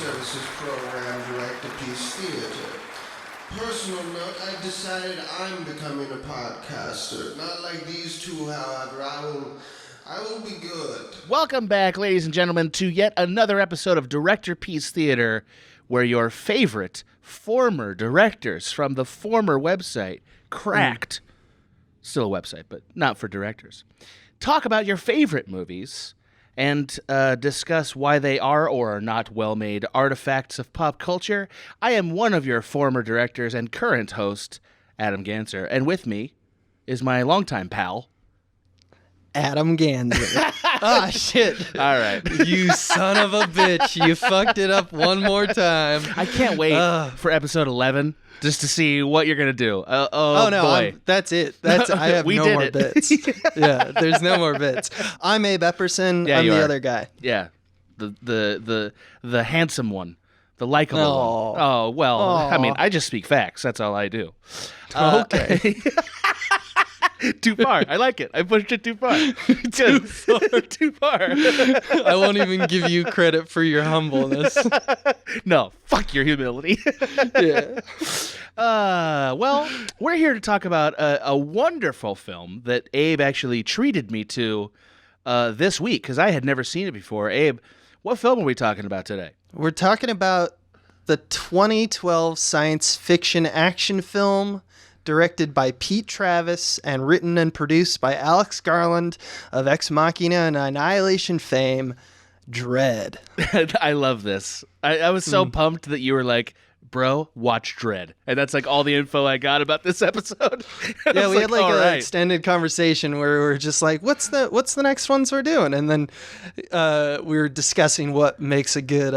services program, Directorpiece Theater. Personal note, I decided I'm becoming a podcaster. Not like these two, however. I will be good. Welcome back, ladies and gentlemen, to yet another episode of Directorpiece Theater, where your favorite former directors from the former website, Cracked, still a website, but not for directors, talk about your favorite movies and discuss why they are or are not well-made artifacts of pop culture. I am one of your former directors and current host, Adam Ganser, and with me is my longtime pal, Adam Ganser. Ah, shit. All right. You son of a bitch. You fucked it up one more time. I can't wait for episode 11 just to see what you're going to do. Oh, no. Boy. That's it. I have no more bits. Yeah, there's no more bits. I'm Abe Epperson. Yeah, I'm you the are. other guy. Yeah. The handsome one. The likable Oh. one. Oh, well, Oh. I mean, I just speak facts. That's all I do. Okay. Too far. I like it. I pushed it too far. Too far. I won't even give you credit for your humbleness. No, fuck your humility. Yeah. Well, we're here to talk about a wonderful film that Abe actually treated me to this week because I had never seen it before. Abe, what film are we talking about today? We're talking about the 2012 science fiction action film directed by Pete Travis and written and produced by Alex Garland of Ex Machina and Annihilation fame, Dredd. I love this. I was so pumped that you were like, bro, watch Dredd. And that's like all the info I got about this episode. Yeah, we had like all an right. extended conversation where we were just like, what's the next ones we're doing? And then we were discussing what makes a good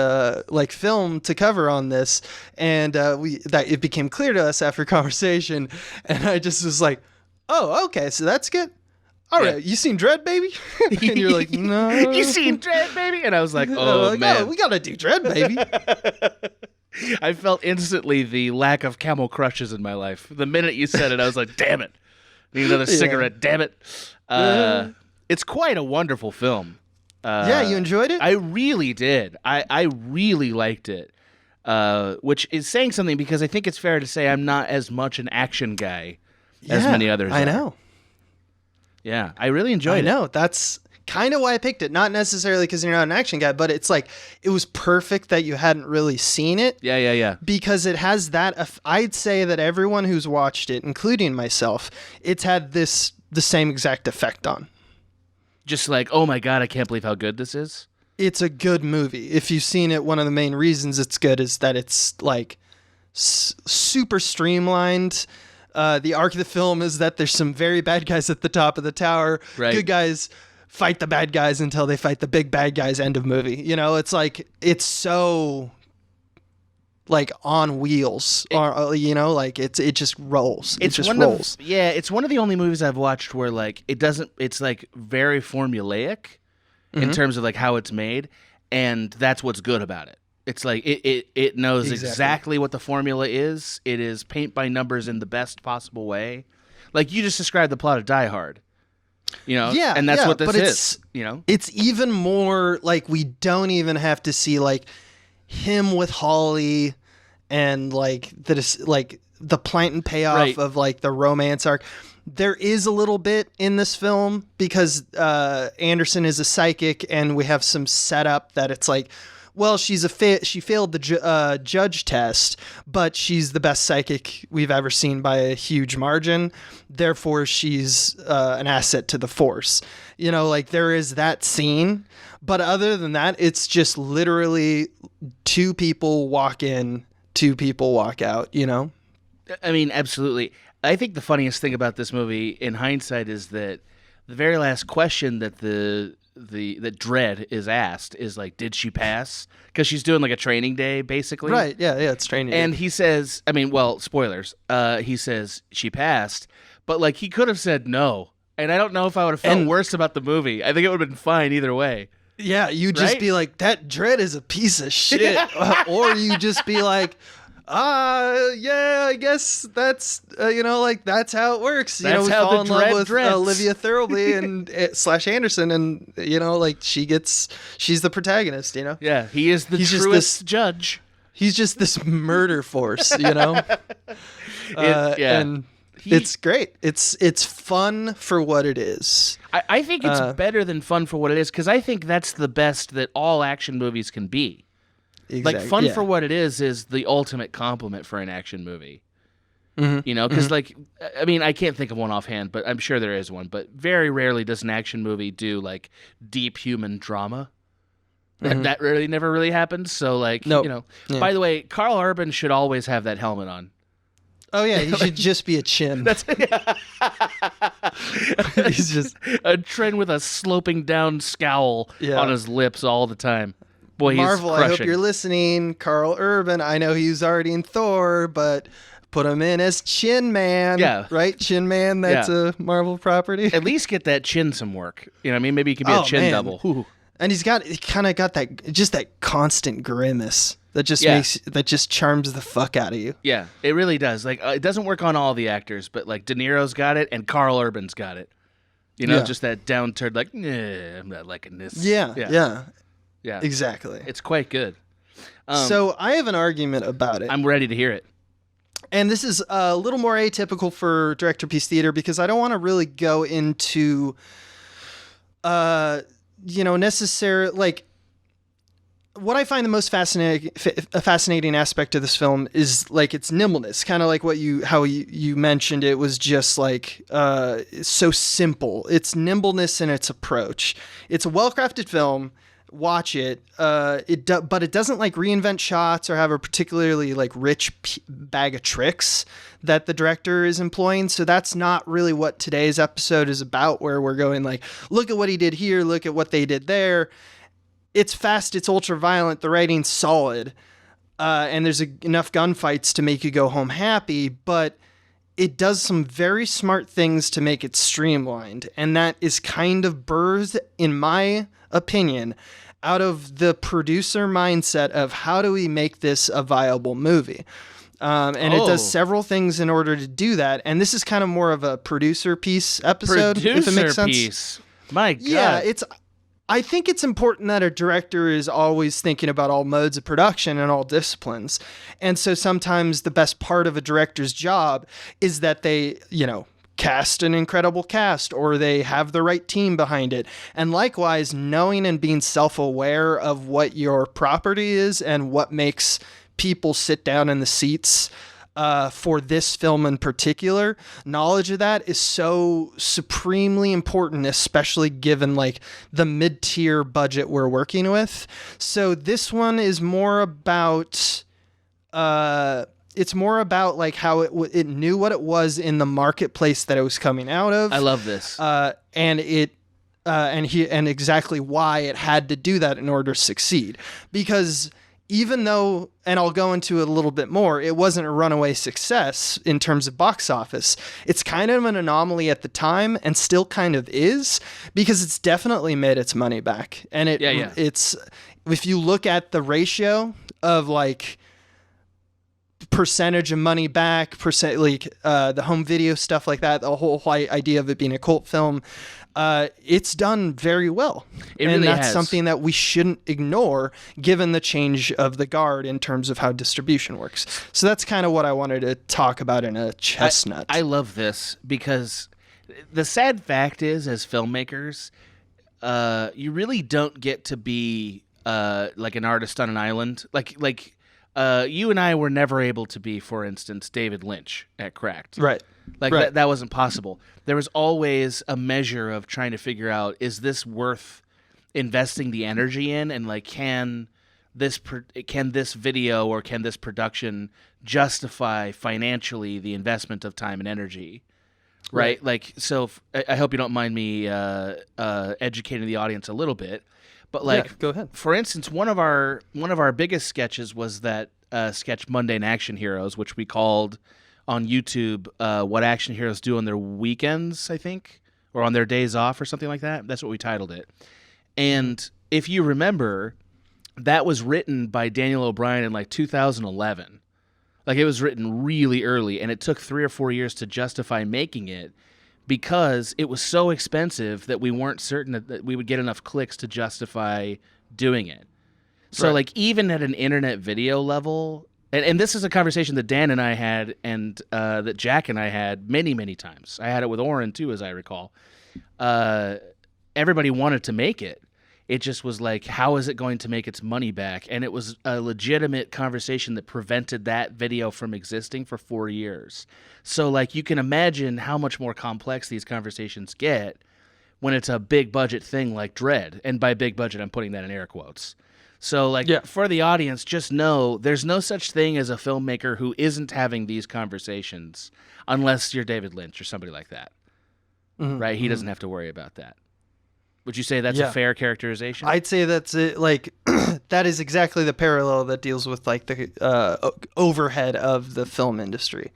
like film to cover on this. And it became clear to us after conversation. And I just was like, oh, okay, so that's good. All right, you seen Dredd, baby? And you're like, no. You seen Dredd, baby? And I was like, oh, man. We got to do Dredd, baby. I felt instantly the lack of camel crushes in my life. The minute you said it, I was like, damn it. Need another cigarette, damn it. It's quite a wonderful film. Yeah, you enjoyed it? I really did. I really liked it, which is saying something because I think it's fair to say I'm not as much an action guy as many others are. I know. Yeah, I really enjoyed it. I know. That's kind of why I picked it. Not necessarily because you're not an action guy, but it's like it was perfect that you hadn't really seen it. Yeah. Because it has that. I'd say that everyone who's watched it, including myself, it's had the same exact effect on. Just like, oh my God, I can't believe how good this is. It's a good movie. If you've seen it, one of the main reasons it's good is that it's like super streamlined. The arc of the film is that there's some very bad guys at the top of the tower. Right. Good guys fight the bad guys until they fight the big bad guys. End of movie. You know, it's like it's so like on wheels. You know, like it just rolls. It just rolls. It's one of the only movies I've watched where like it doesn't. It's like very formulaic in terms of like how it's made, and that's what's good about it. It's like it knows exactly what the formula is. It is paint by numbers in the best possible way. Like you just described the plot of Die Hard. You know? Yeah. And that's what this but is. You know? It's even more like we don't even have to see like him with Holly and like the plant and payoff of like the romance arc. There is a little bit in this film because Anderson is a psychic and we have some setup that it's like, well, she failed the judge test, but she's the best psychic we've ever seen by a huge margin. Therefore, she's an asset to the Force. You know, like there is that scene. But other than that, it's just literally two people walk in, two people walk out, you know? I mean, absolutely. I think the funniest thing about this movie in hindsight is that the very last question that the Dredd is asked is like, did she pass? Because she's doing like a training day, basically. Right, yeah, it's training day. And he says, I mean, well, spoilers. He says she passed, but like he could have said no. And I don't know if I would have felt worse about the movie. I think it would have been fine either way. Yeah, you just be like, that Dredd is a piece of shit. Or you just be like, Yeah, I guess that's like that's how it works. That's we how fall the in love Dredd with dreads. Olivia Thirlby and / Anderson, and like she's the protagonist. Yeah, he is the He's just truest judge. He's just this murder force. And it's great. It's fun for what it is. I think it's better than fun for what it is, because I think that's the best that all action movies can be. Exactly. Like, fun for what it is the ultimate compliment for an action movie. Mm-hmm. Because I mean, I can't think of one offhand, but I'm sure there is one. But very rarely does an action movie do like deep human drama. That really never really happens. So like, Nope. Yeah. By the way, Carl Urban should always have that helmet on. Oh yeah, he should just be a chin. He's just a trend with a sloping down scowl on his lips all the time. Boy, Marvel, he's crushing. I hope you're listening. Carl Urban, I know he's already in Thor, but put him in as Chin Man. Yeah. Right? Chin Man, that's a Marvel property. At least get that chin some work. You know what I mean? Maybe he can be a chin double. Ooh. And he kind of got that constant grimace that just charms the fuck out of you. Yeah, it really does. Like, it doesn't work on all the actors, but like De Niro's got it and Carl Urban's got it. Just that downturned, like, I'm not liking this. Yeah. Yeah, exactly. It's quite good. So I have an argument about it. I'm ready to hear it. And this is a little more atypical for Directorpiece Theater because I don't want to really go into, necessarily, like, what I find the most fascinating aspect of this film is like its nimbleness, kind of like how you mentioned. It was just like so simple. Its nimbleness and its approach. It's a well-crafted film. Watch it. But it doesn't like reinvent shots or have a particularly like rich bag of tricks that the director is employing. So that's not really what today's episode is about, where we're going like, look at what he did here, look at what they did there. It's fast, it's ultra violent, the writing's solid, and there's enough gunfights to make you go home happy, but it does some very smart things to make it streamlined, and that is kind of birthed, in my opinion, out of the producer mindset of how do we make this a viable movie. It does several things in order to do that, and this is kind of more of a producer piece episode, if it makes sense. Piece. My God. Yeah, I think it's important that a director is always thinking about all modes of production and all disciplines. And so sometimes the best part of a director's job is that they, cast an incredible cast or they have the right team behind it. And likewise, knowing and being self-aware of what your property is and what makes people sit down in the seats for this film in particular, knowledge of that is so supremely important, especially given like the mid-tier budget we're working with. So this one is more about, it's more about like how it knew what it was in the marketplace that it was coming out of. I love this. And exactly why it had to do that in order to succeed, because even though, and I'll go into it a little bit more, it wasn't a runaway success in terms of box office. It's kind of an anomaly at the time and still kind of is, because it's definitely made its money back. And it's, if you look at the ratio of like percentage of money back, the home video stuff like that, the whole idea of it being a cult film, it's done very well. That's something that we shouldn't ignore given the change of the guard in terms of how distribution works. So that's kind of what I wanted to talk about in a chestnut. I love this because the sad fact is, as filmmakers, you really don't get to be like an artist on an island. Like you and I were never able to be, for instance, David Lynch at Cracked. Right. That wasn't possible. There was always a measure of trying to figure out, is this worth investing the energy in, and like can this video or can this production justify financially the investment of time and energy, right? Like, so I hope you don't mind me educating the audience a little bit, but like, go ahead. For instance, one of our biggest sketches was that sketch Mundane Action Heroes, which we called on YouTube, what action heroes do on their weekends, I think, or on their days off or something like that. That's what we titled it. And if you remember, that was written by Daniel O'Brien in like 2011. Like, it was written really early, and it took 3 or 4 years to justify making it because it was so expensive that we weren't certain that we would get enough clicks to justify doing it. So, like, even at an internet video level, and this is a conversation that Dan and I had and that Jack and I had many, many times. I had it with Oren, too, as I recall. Everybody wanted to make it. It just was like, how is it going to make its money back? And it was a legitimate conversation that prevented that video from existing for 4 years. So, like, you can imagine how much more complex these conversations get when it's a big budget thing like Dredd. And by big budget, I'm putting that in air quotes. So, like, for the audience, just know there's no such thing as a filmmaker who isn't having these conversations unless you're David Lynch or somebody like that. Right? He doesn't have to worry about that. Would you say that's a fair characterization? I'd say that's it. Like, that is exactly the parallel that deals with, like, the overhead of the film industry.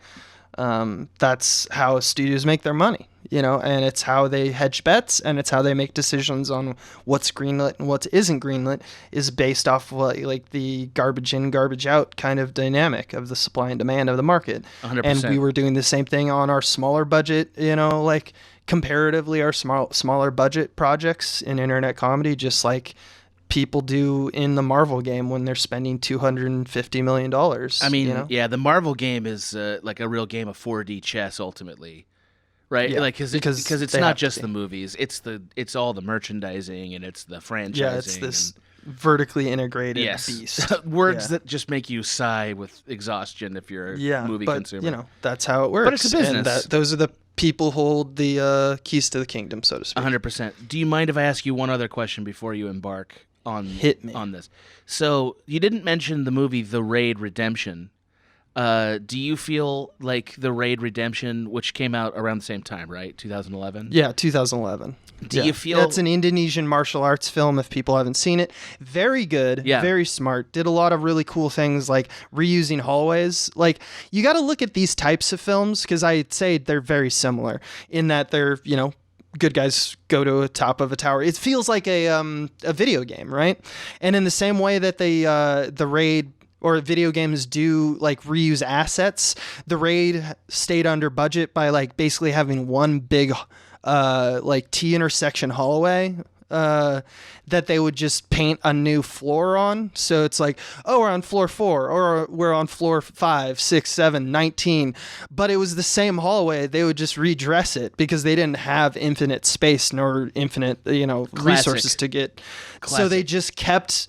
That's how studios make their money, you know, and it's how they hedge bets, and it's how they make decisions on what's greenlit and what isn't greenlit is based off what, like, the garbage in, garbage out kind of dynamic of the supply and demand of the market. 100%. And we were doing the same thing on our smaller budget, you know, like, comparatively our smaller budget projects in internet comedy, just like people do in the Marvel game when they're spending $250 million. I mean, you know? yeah, the Marvel game is like a real game of 4D chess ultimately, right? Yeah, like because it's they not have to just be. the movies; it's all the merchandising and it's the franchising. Yeah, it's this vertically integrated beast. Words that just make you sigh with exhaustion if you're a movie consumer. You know, that's how it works. But it's a business. And those are the people hold the keys to the kingdom, so to speak. 100%. Do you mind if I ask you one other question before you embark on this? So you didn't mention the movie The Raid Redemption. Do you feel like The Raid Redemption, which came out around the same time, right? 2011? Yeah, 2011. Do you feel... That's an Indonesian martial arts film, if people haven't seen it. Very good, very smart. Did a lot of really cool things, like reusing hallways. Like, you got to look at these types of films, because I'd say they're very similar, in that they're, you know, good guys go to the top of a tower. It feels like a video game, right? And in the same way that the Raid or video games do, like, reuse assets, the Raid stayed under budget by, like, basically having one big like T-intersection hallway that they would just paint a new floor on. So it's like, oh, we're on floor 4, or we're on floor 5, 6, 7, 19. But it was the same hallway. They would just redress it because they didn't have infinite space nor infinite, you know, resources to get. So they just kept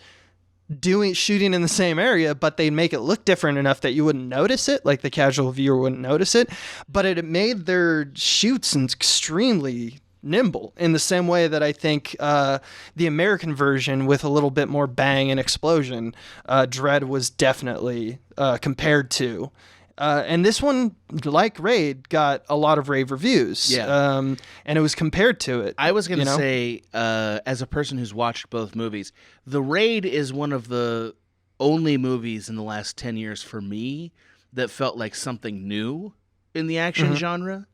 shooting in the same area, but they'd make it look different enough that you wouldn't notice it, like the casual viewer wouldn't notice it. But it made their shoots extremely nimble, in the same way that I think the American version, with a little bit more bang and explosion, Dredd was definitely compared to. And this one, like Raid, got a lot of rave reviews. Yeah. And it was compared to it. I was going to say, as a person who's watched both movies, The Raid is one of the only movies in the last 10 years for me that felt like something new in the action genre.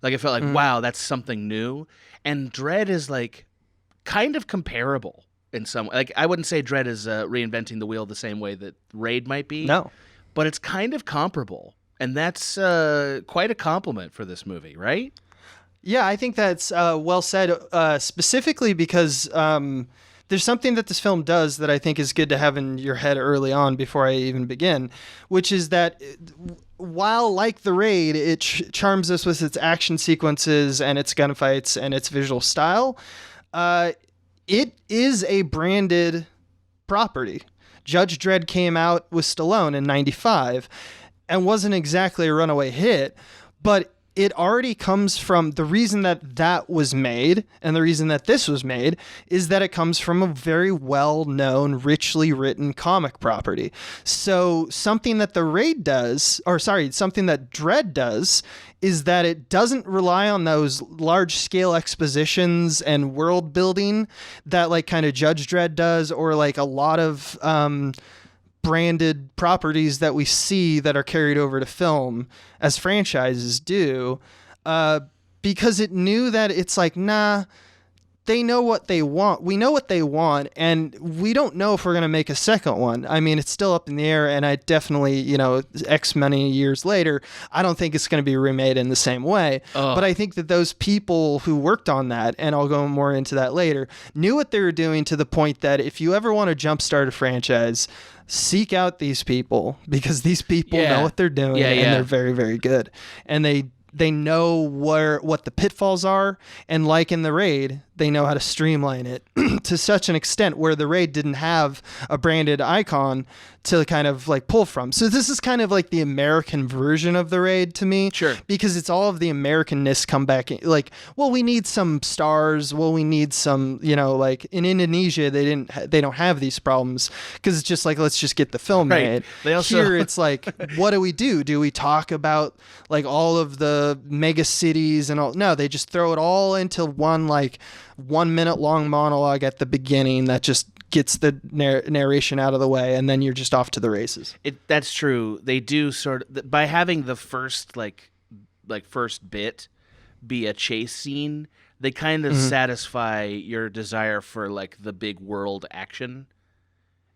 Like, it felt like, wow, that's something new. And Dredd is, like, kind of comparable in some way. Like, I wouldn't say Dredd is reinventing the wheel the same way that Raid might be. No. But it's kind of comparable. And that's quite a compliment for this movie, right? Yeah, I think that's well said, specifically because there's something that this film does that I think is good to have in your head early on before I even begin, which is that while, like The Raid, it charms us with its action sequences and its gunfights and its visual style, it is a branded property. Judge Dredd came out with Stallone in 95 and wasn't exactly a runaway hit, but it already comes from the reason that was made, and the reason that this was made is that it comes from a very well-known, richly written comic property. So something that something that Dredd does is that it doesn't rely on those large-scale expositions and world building that, like, kind of Judge Dredd does, or like a lot of branded properties that we see that are carried over to film as franchises do, because it knew that it's like, nah, they know what they want. We know what they want, and we don't know if we're going to make a second one. I mean, it's still up in the air, and I definitely, X many years later, I don't think it's going to be remade in the same way. But I think that those people who worked on that, and I'll go more into that later, knew what they were doing to the point that if you ever want to jumpstart a franchise, seek out these people, because these people know what they're doing, and they're very, very good. And they know what the pitfalls are, and like in the Raid, they know how to streamline it to such an extent where the Raid didn't have a branded icon to kind of like pull from. So this is kind of like the American version of the Raid to me. Sure. Because it's all of the Americanness come back in, like, well, we need some stars. Well, we need some, like in Indonesia, they don't have these problems because it's just like, let's just get the film made. They also... Here it's like, what do we do? Do we talk about like all of the mega cities and all? No, they just throw it all into one, like 1 minute long monologue at the beginning that just gets the narration out of the way, and then you're just off to the races. That's true. They do sort of, by having the first like first bit be a chase scene, they kind of satisfy your desire for like the big world action.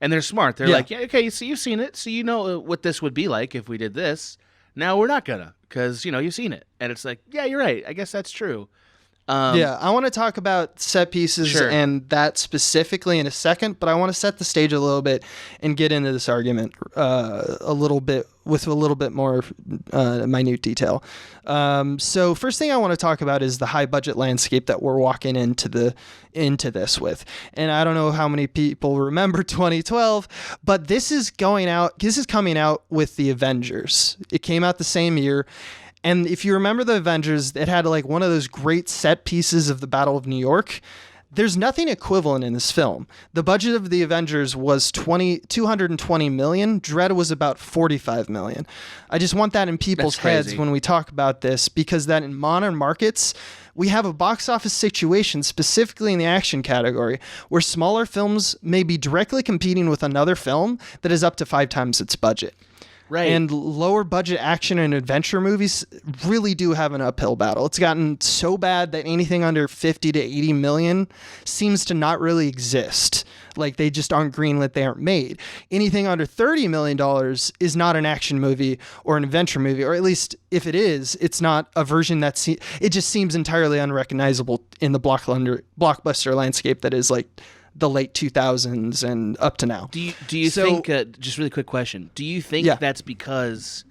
And they're smart. They're like, yeah, okay, so you've seen it, so you know what this would be like if we did this. Now we're not gonna, because you've seen it. And it's like, yeah, you're right. I guess that's true. I want to talk about set pieces and that specifically in a second, but I want to set the stage a little bit and get into this argument a little bit with a little bit more minute detail. So first thing I want to talk about is the high budget landscape that we're walking into this with. And I don't know how many people remember 2012, but this is coming out with the Avengers. It came out the same year. And if you remember the Avengers, it had like one of those great set pieces of the Battle of New York. There's nothing equivalent in this film. The budget of the Avengers was $220 million. Dredd was about $45 million. I just want that in people's heads when we talk about this, because that in modern markets, we have a box office situation, specifically in the action category, where smaller films may be directly competing with another film that is up to 5 times its budget. Right. And lower budget action and adventure movies really do have an uphill battle. It's gotten so bad that anything under 50 to 80 million seems to not really exist. Like they just aren't greenlit, they aren't made. Anything under $30 million is not an action movie or an adventure movie, or at least if it is, it's not a version it just seems entirely unrecognizable in the blockbuster landscape that is like the late 2000s and up to now. Do you think, just really quick question, do you think that's because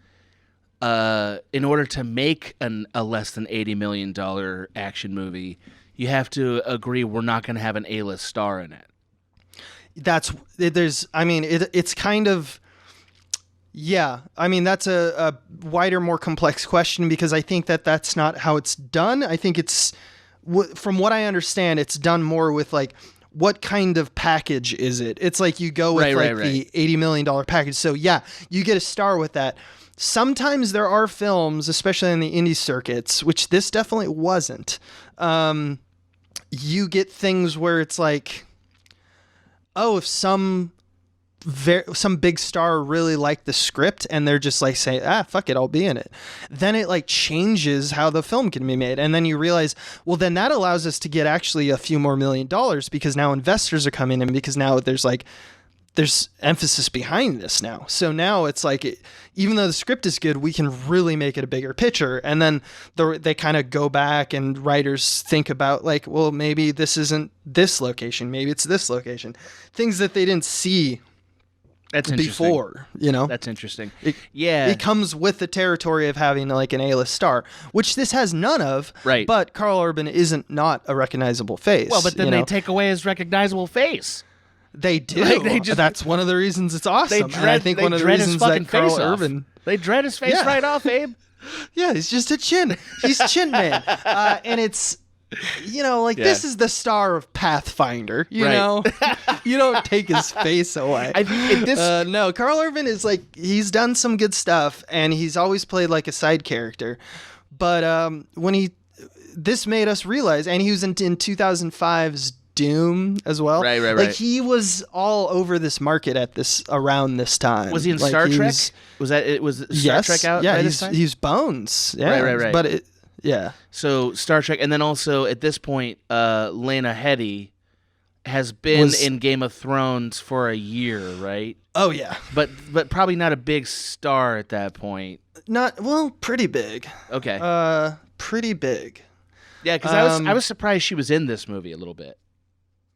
in order to make a less than $80 million action movie, you have to agree we're not going to have an A-list star in it? It's kind of, yeah. I mean, that's a wider, more complex question, because I think that's not how it's done. I think it's, from what I understand, it's done more with like, what kind of package is it? It's like you go with the $80 million package. So yeah, you get a star with that. Sometimes there are films, especially in the indie circuits, which this definitely wasn't. You get things where it's like, oh, if some big star really liked the script and they're just like saying, fuck it, I'll be in it. Then it like changes how the film can be made. And then you realize, well, then that allows us to get actually a few more $1 million, because now investors are coming in, because now there's emphasis behind this now. So now it's like, even though the script is good, we can really make it a bigger picture. And then they kind of go back and writers think about like, well, maybe this isn't this location. Maybe it's this location. Things that they didn't see before, That's interesting. It comes with the territory of having like an A-list star, which this has none of. Right. But Karl Urban isn't not a recognizable face. Well, but then they take away his recognizable face. They do. That's one of the reasons it's awesome. I think one of the reasons that Karl Urban, they dread his face right off, Abe. Yeah, he's just a chin. He's Chin Man, and it's. This is the star of Pathfinder, you know? You don't take his face away. No, Karl Urban is like, he's done some good stuff, and he's always played like a side character. But this made us realize, and he was in 2005's Doom as well. Right. Like he was all over this market around this time. Was he in Star Trek? Was Star Trek out? Yeah, this time? he's Bones. Yeah, Right. But Yeah. So Star Trek, and then also at this point, Lena Headey has been in Game of Thrones for a year, right? Oh yeah. But probably not a big star at that point. Pretty big. Okay. Pretty big. Yeah, because I was surprised she was in this movie a little bit.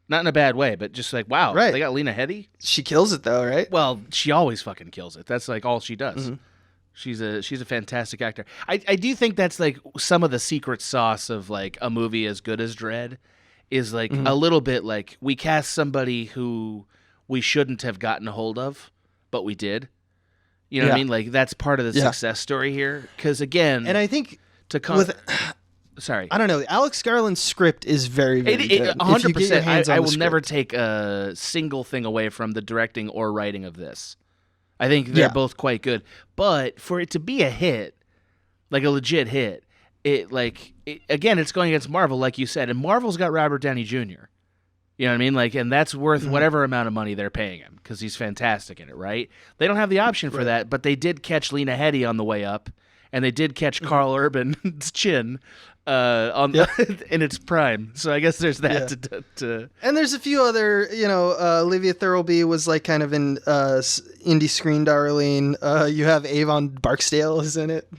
Not in a bad way, but just like, wow, right. They got Lena Headey? She kills it though, right? Well, she always fucking kills it. That's like all she does. Mm-hmm. She's a fantastic actor. I do think that's like some of the secret sauce of like a movie as good as Dredd is like a little bit like we cast somebody who we shouldn't have gotten a hold of, but we did. You know what I mean? Like that's part of the success story here. Because again, and I think sorry, I don't know. Alex Garland's script is very, very good. 100%. I will never take a single thing away from the directing or writing of this. I think they're both quite good. But for it to be a hit, like a legit hit, again, it's going against Marvel, like you said. And Marvel's got Robert Downey Jr. You know what I mean? Like, and that's worth whatever amount of money they're paying him because he's fantastic in it, right? They don't have the option for that, but they did catch Lena Headey on the way up, and they did catch Carl Urban's chin in its prime. So I guess there's that to And there's a few other, Olivia Thirlby was like kind of in indie screen darling. You have Avon Barksdale is in it.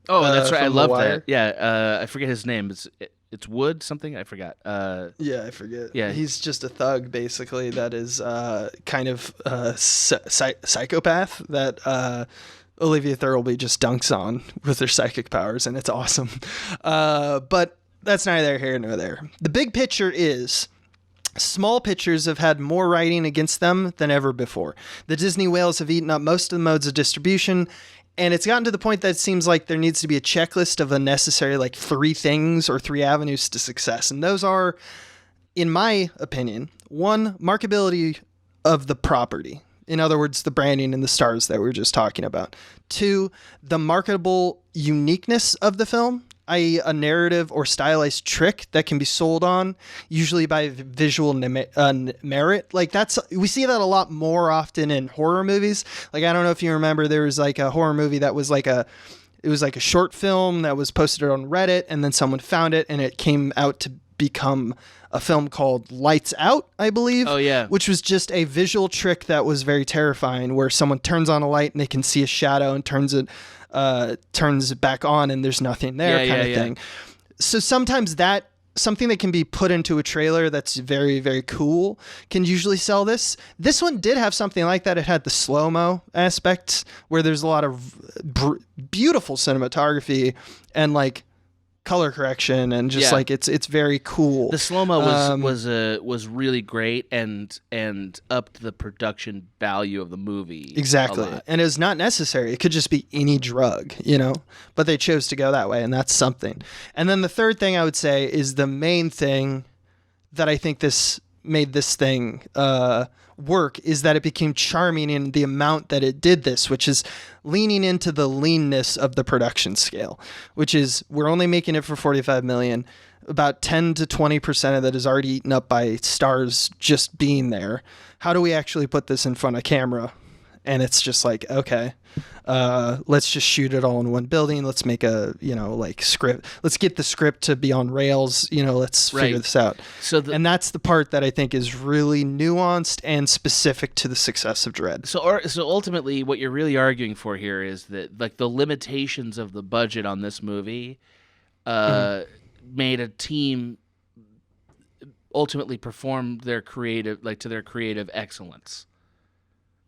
Oh, that's right. I love that. Yeah, I forget his name. It's Wood something. I forgot. Yeah, I forget. Yeah, he's just a thug basically. That is kind of psychopath that. Olivia Thirlby just dunks on with her psychic powers, and it's awesome. But that's neither here nor there. The big picture is small pictures have had more writing against them than ever before. The Disney whales have eaten up most of the modes of distribution, and it's gotten to the point that it seems like there needs to be a checklist of a necessary like 3 things or 3 avenues to success. And those are, in my opinion, 1, marketability of the property. In other words, the branding and the stars that we were just talking about. 2, the marketable uniqueness of the film, i.e. a narrative or stylized trick that can be sold on, usually by visual merit. Like we see that a lot more often in horror movies. Like, I don't know if you remember, there was like a horror movie that was like it was like a short film that was posted on Reddit, and then someone found it and it came out to become a film called Lights Out, I believe. Oh, yeah. Which was just a visual trick that was very terrifying, where someone turns on a light and they can see a shadow and turns it back on and there's nothing there kind of thing. So sometimes something that can be put into a trailer that's very, very cool can usually sell this. This one did have something like that. It had the slow-mo aspect where there's a lot of beautiful cinematography and like color correction and just like it's very cool. The slow-mo was really great and upped the production value of the movie. Exactly. And it was not necessary. It could just be any drug, but they chose to go that way, and that's something. And then the third thing I would say is the main thing that I think this made this thing work is that it became charming in the amount that it did this, which is leaning into the leanness of the production scale, which is we're only making it for $45 million. About 10 to 20% of that is already eaten up by stars just being there. How do we actually put this in front of camera? And it's just like, okay, let's just shoot it all in one building. Let's make a, script. Let's get the script to be on rails. Let's figure this out. And that's the part that I think is really nuanced and specific to the success of Dredd. So ultimately, what you're really arguing for here is that like the limitations of the budget on this movie made a team ultimately perform their creative excellence.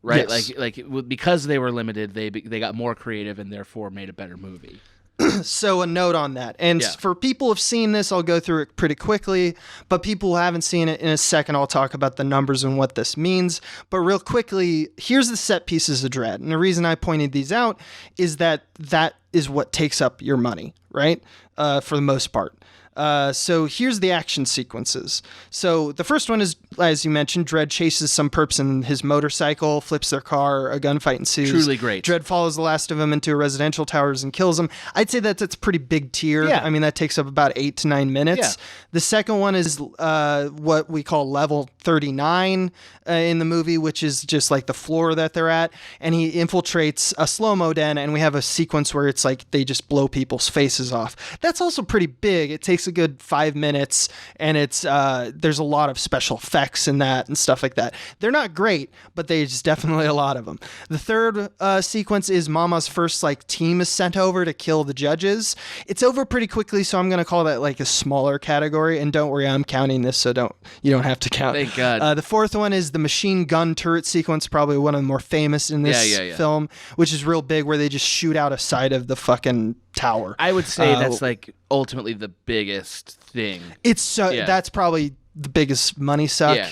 Right, yes. like because they were limited, they got more creative and therefore made a better movie. So a note on that, and for people who've seen this, I'll go through it pretty quickly. But people who haven't seen it, in a second, I'll talk about the numbers and what this means. But real quickly, here's the set pieces of Dredd, and the reason I pointed these out is that is what takes up your money, right? For the most part. So here's the action sequences. So the first one is, as you mentioned, Dredd chases some perps in his motorcycle, flips their car, a gunfight ensues. Truly great. Dredd follows the last of them into a residential towers and kills them. I'd say that's a pretty big tier. Yeah. I mean, that takes up about 8 to 9 minutes. Yeah. The second one is what we call level 39 in the movie, which is just like the floor that they're at. And he infiltrates a slow-mo den, and we have a sequence where it's like they just blow people's faces off. That's also pretty big. It takes a good 5 minutes, and it's there's a lot of special effects in that and stuff like that. They're not great, but there's definitely a lot of them. The third sequence is Mama's first like team is sent over to kill the judges. It's over pretty quickly, so I'm going to call that like a smaller category. And don't worry, I'm counting this, so you don't have to count. Thank God. The fourth one is the machine gun turret sequence, probably one of the more famous in this film, which is real big, where they just shoot out a side of the fucking tower. I would say that's like ultimately the biggest thing. That's probably the biggest money suck,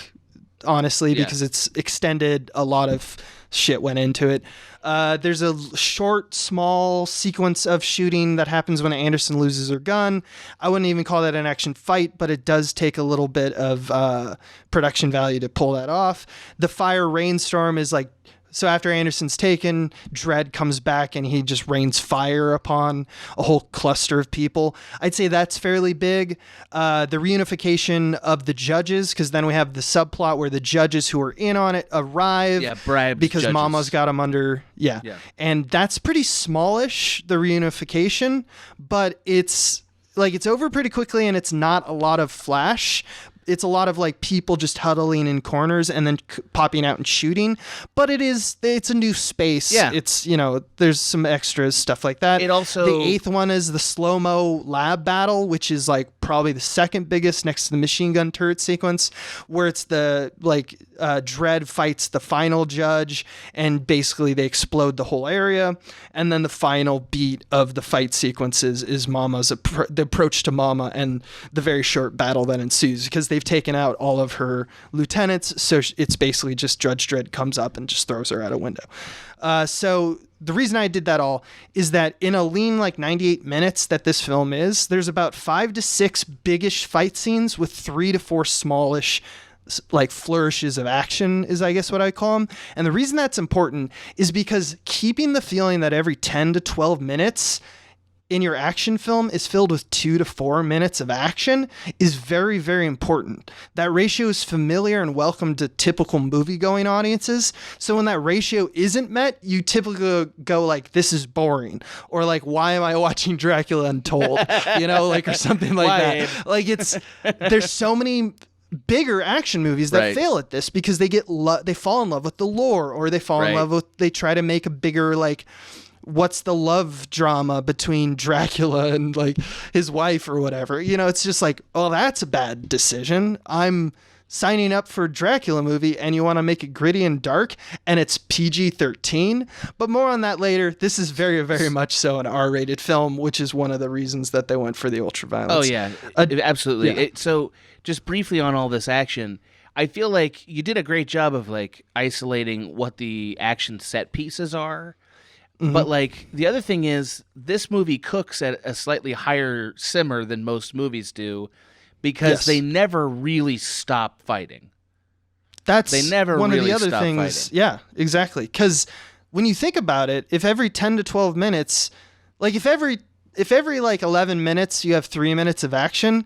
honestly, because it's extended. A lot of shit went into it. There's a short, small sequence of shooting that happens when Anderson loses her gun. I wouldn't even call that an action fight, but it does take a little bit of production value to pull that off. The fire rainstorm is like, so after Anderson's taken, Dredd comes back and he just rains fire upon a whole cluster of people. I'd say that's fairly big. The reunification of the judges, because then we have the subplot where the judges who are in on it arrive because judges. Mama's got them under. Yeah. And that's pretty smallish, the reunification, but it's over pretty quickly, and it's not a lot of flash. It's a lot of like people just huddling in corners and then popping out and shooting, but it's a new space. Yeah. It's, there's some extras, stuff like that. The eighth one is the slow-mo lab battle, which is like probably the second biggest next to the machine gun turret sequence, where it's the Dredd fights the final judge and basically they explode the whole area. And then the final beat of the fight sequences is Mama's the approach to Mama and the very short battle that ensues, because they've taken out all of her lieutenants, so it's basically just Judge Dredd comes up and just throws her out a window. So the reason I did that all is that in a lean 98 minutes that this film is, there's about 5 to 6 biggish fight scenes with 3 to 4 smallish flourishes of action is I guess what I call them. And the reason that's important is because keeping the feeling that every 10 to 12 minutes in your action film is filled with 2 to 4 minutes of action is very, very important. That ratio is familiar and welcome to typical movie-going audiences. So when that ratio isn't met, you typically go like, this is boring. Or like, why am I watching Dracula Untold? Or something like that. There's so many bigger action movies that fail at this because they they fall in love with the lore, or they fall in love with, they try to make a bigger what's the love drama between Dracula and his wife or whatever. It's just like, oh, that's a bad decision. I'm signing up for a Dracula movie and you want to make it gritty and dark and it's PG-13. But more on that later. This is very, very much so an R-rated film, which is one of the reasons that they went for the ultra-violence. Oh, yeah. Absolutely. Yeah. So just briefly on all this action, I feel like you did a great job of isolating what the action set pieces are. Mm-hmm. But the other thing is, this movie cooks at a slightly higher simmer than most movies do, because they never really stop fighting. They never one really of the other things. Fighting. Yeah, exactly. Because when you think about it, if every 10 to 12 minutes, if every 11 minutes you have 3 minutes of action,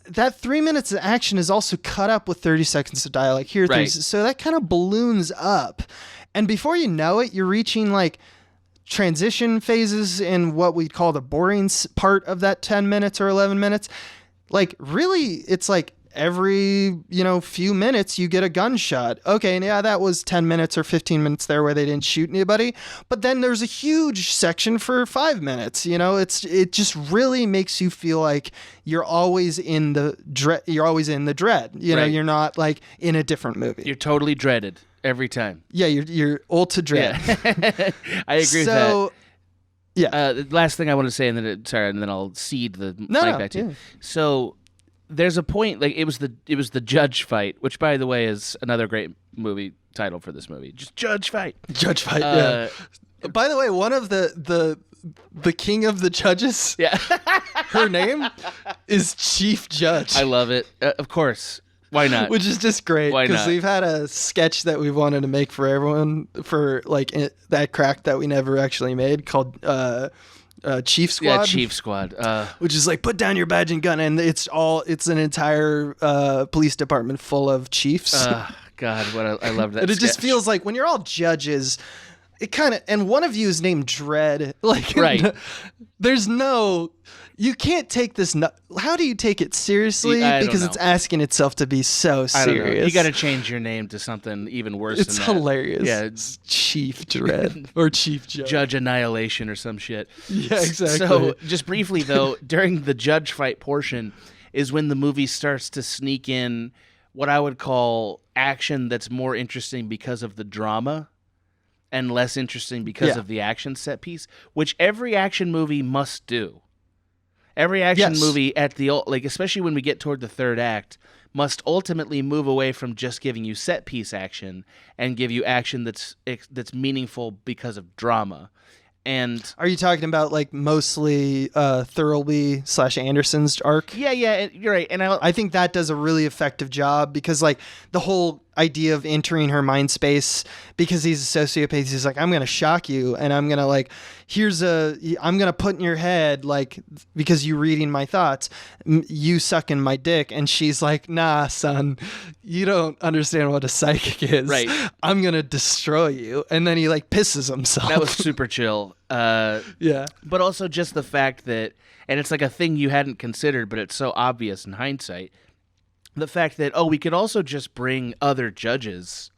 that 3 minutes of action is also cut up with 30 seconds of dialogue here. So that kind of balloons up. And before you know it, you're reaching transition phases in what we call the boring part of that 10 minutes or 11 minutes. Really, it's every, few minutes you get a gunshot. Okay, yeah, that was 10 minutes or 15 minutes there where they didn't shoot anybody. But then there's a huge section for 5 minutes. It just really makes you feel like you're always in the Dredd. You're not in a different movie. You're totally dreaded. Every time. Yeah, you're ultra Dredd. Yeah. I agree with that. Yeah. The last thing I want to say, and then I'll cede the mic back to you. So there's a point, it was the judge fight, which by the way is another great movie title for this movie. Just judge fight. Judge fight. Yeah. By the way, one of the the king of the judges. Yeah. Her name is Chief Judge. I love it. Of course. Why not? Which is just great Why because not? we've had a sketch that we wanted to make for everyone for like that crack that we never actually made called Chief Squad. Yeah, Chief Squad. Which is like put down your badge and gun, and it's an entire police department full of chiefs. God, I love that. And it just sketch. feels like when you're all judges, it kind of, and one of you is named Dredd. Like, Right. There's no, you can't take this. How do you take it seriously? I don't Because know. it's asking itself to be so I don't know. serious. You got to change your name to something even worse It's than that. hilarious. Yeah, It's Chief Dredd or Chief Judge. Judge Annihilation or some shit. Yeah, exactly. So, just briefly though, during the judge fight portion is when the movie starts to sneak in what I would call action that's more interesting because of the drama and less interesting because of the action set piece, which every action movie must do. Every action movie at the like, especially when we get toward the third act, must ultimately move away from just giving you set piece action and give you action that's meaningful because of drama. And are you talking about like mostly Thurlby / Anderson's arc? yeah, you're right. And I think that does a really effective job because like the whole idea of entering her mind space, because he's a sociopath, he's like, I'm going to shock you. And I'm going to like, I'm going to put in your head, like, because you reading my thoughts, you sucking my dick. And she's like, nah, son, you don't understand what a psychic is. Right. I'm going to destroy you. And then he like pisses himself. that was super chill. Yeah. But also just the fact that, and it's like a thing you hadn't considered, but it's so obvious in hindsight, the fact that, we could also just bring other judges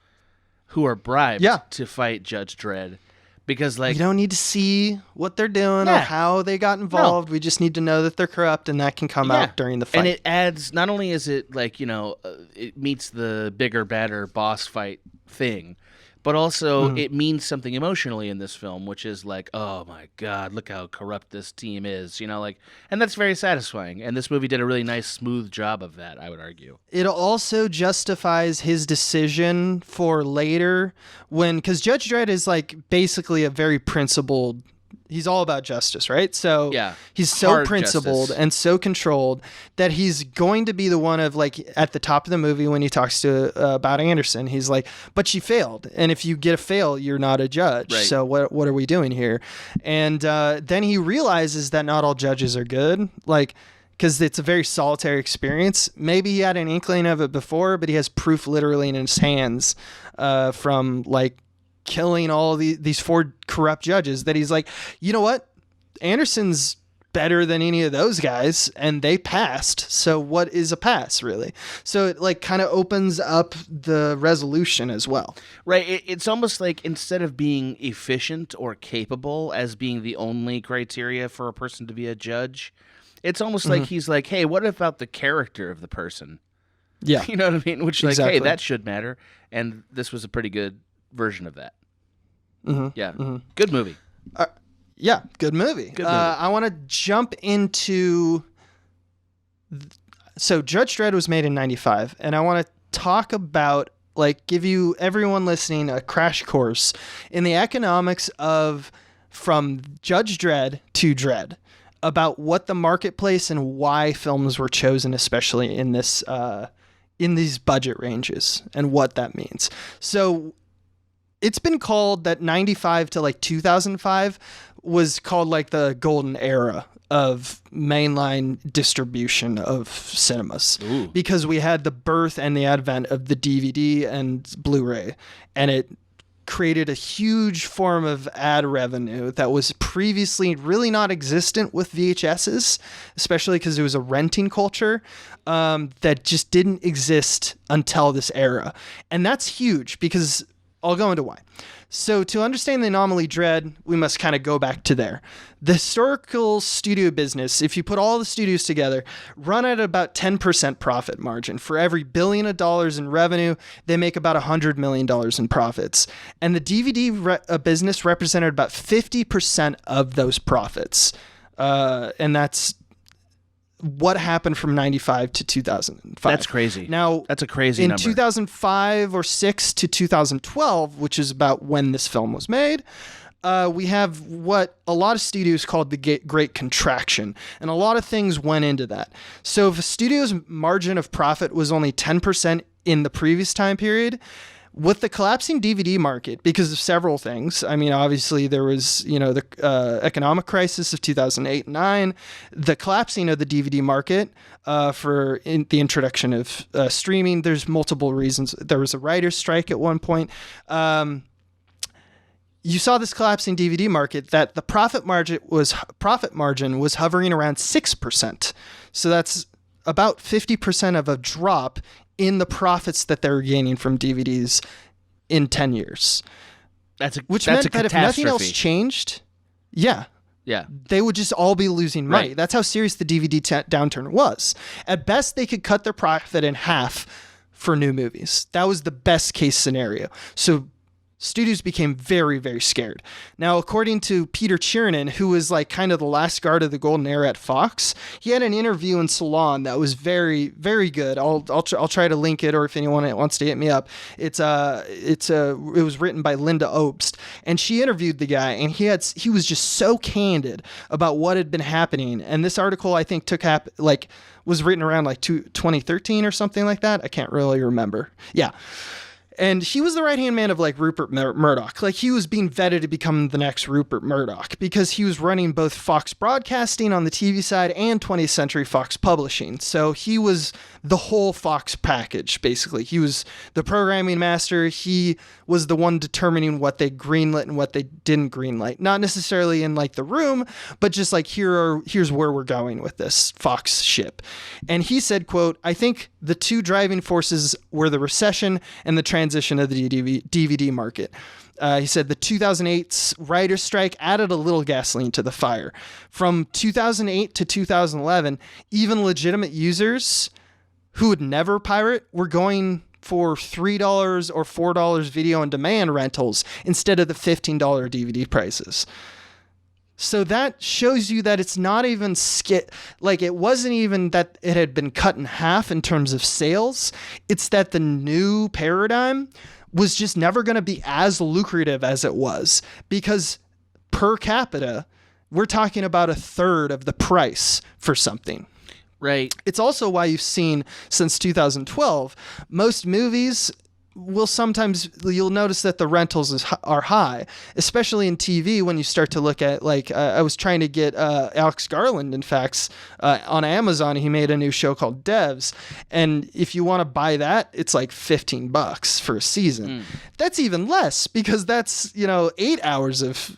who are bribed to fight Judge Dredd. Because, like, we don't need to see what they're doing or Yeah. how they got involved. We just need to know that they're corrupt, and that can come out during the fight. And it adds, not only is it like, it meets the bigger, badder boss fight thing, but also it means something emotionally in this film, which is like, oh my God, look how corrupt this team is, and that's very satisfying. And this movie did a really nice, smooth job of that, I would argue. It also justifies his decision for later because Judge Dredd is like basically a very principled, he's all about justice, right? So he's so Hard principled justice. and so controlled that he's going to be the one of like at the top of the movie when he talks to about Anderson, he's like, but she failed. And if you get a fail, you're not a judge. Right. So what are we doing here? And then he realizes that not all judges are good. Like, because it's a very solitary experience. Maybe he had an inkling of it before, but he has proof literally in his hands from like killing all of these 4 corrupt judges that he's like, you know what? Anderson's better than any of those guys, and they passed. So what is a pass, really? So it like kind of opens up the resolution as well. Right. It's almost like instead of being efficient or capable as being the only criteria for a person to be a judge, it's almost like he's like, hey, what about the character of the person? Yeah. You know what I mean? Which like, Exactly. hey, that should matter. And this was a pretty good version of that. Yeah. Good movie. Yeah, good movie. Good movie. I want to jump into... So Judge Dredd was made in 95, and I want to talk about, like, give you, everyone listening, a crash course in the economics of from Judge Dredd to Dredd, about what the marketplace and why films were chosen, especially in this in these budget ranges, and what that means. So it's been called that 95 to like 2005 was called like the golden era of mainline distribution of cinemas. Ooh. Because we had the birth and the advent of the DVD and Blu-ray, and it created a huge form of ad revenue that was previously really not existent with VHSs, especially because it was a renting culture that just didn't exist until this era. And that's huge because I'll go into why. So to understand the anomaly Dredd, we must kind of go back to there. The historical studio business, if you put all the studios together, run at about 10% profit margin. For every $1 billion in revenue, they make about $100 million in profits. And the DVD business represented about 50% of those profits. And that's what happened from 95 to 2005. That's crazy. Now, that's a crazy in number. 2005 or 6 to 2012, which is about when this film was made, we have what a lot of studios called the Great Contraction, and a lot of things went into that. So if a studio's margin of profit was only 10% in the previous time period, with the collapsing DVD market, because of several things, I mean, obviously there was, the economic crisis of 2008 and 9, the collapsing of the DVD market for the introduction of streaming. There's multiple reasons. There was a writer's strike at one point. You saw this collapsing DVD market that the profit margin was hovering around 6%. So that's about 50% of a drop in the profits that they're gaining from DVDs in 10 years. Which meant that if nothing else changed, they would just all be losing money. Right. That's how serious the DVD downturn was. At best, they could cut their profit in half for new movies. That was the best case scenario. So studios became very, very scared. Now, according to Peter Cherishing, who was like kind of the last guard of the golden era at Fox, he had an interview in Salon that was very, very good. I'll try to link it, or if anyone wants to hit me up, it was written by Linda Obst, and she interviewed the guy, and he was just so candid about what had been happening. And this article, I think, was written around like 2013 or something like that. I can't really remember. Yeah. And he was the right-hand man of like Rupert Murdoch. Like, he was being vetted to become the next Rupert Murdoch because he was running both Fox Broadcasting on the TV side and 20th Century Fox Publishing. So he was the whole Fox package, basically. He was the programming master. He was the one determining what they greenlit and what they didn't greenlight. Not necessarily in like the room, but just like, here's where we're going with this Fox ship. And he said, quote, "I think the two driving forces were the recession and the transition of the DVD market." He said the 2008's writer's strike added a little gasoline to the fire. From 2008 to 2011, even legitimate users who would never pirate were going for $3 or $4 video on demand rentals instead of the $15 DVD prices. So that shows you that it's not even it wasn't even that it had been cut in half in terms of sales. It's that the new paradigm was just never going to be as lucrative as it was, because per capita, we're talking about a third of the price for something. Right. It's also why you've seen since 2012, most movies you'll notice that the rentals are high, especially in TV. When you start to look at, like, I was trying to get Alex Garland, in fact, on Amazon. He made a new show called Devs, and if you want to buy that, it's like $15 for a season. That's even less, because that's 8 hours of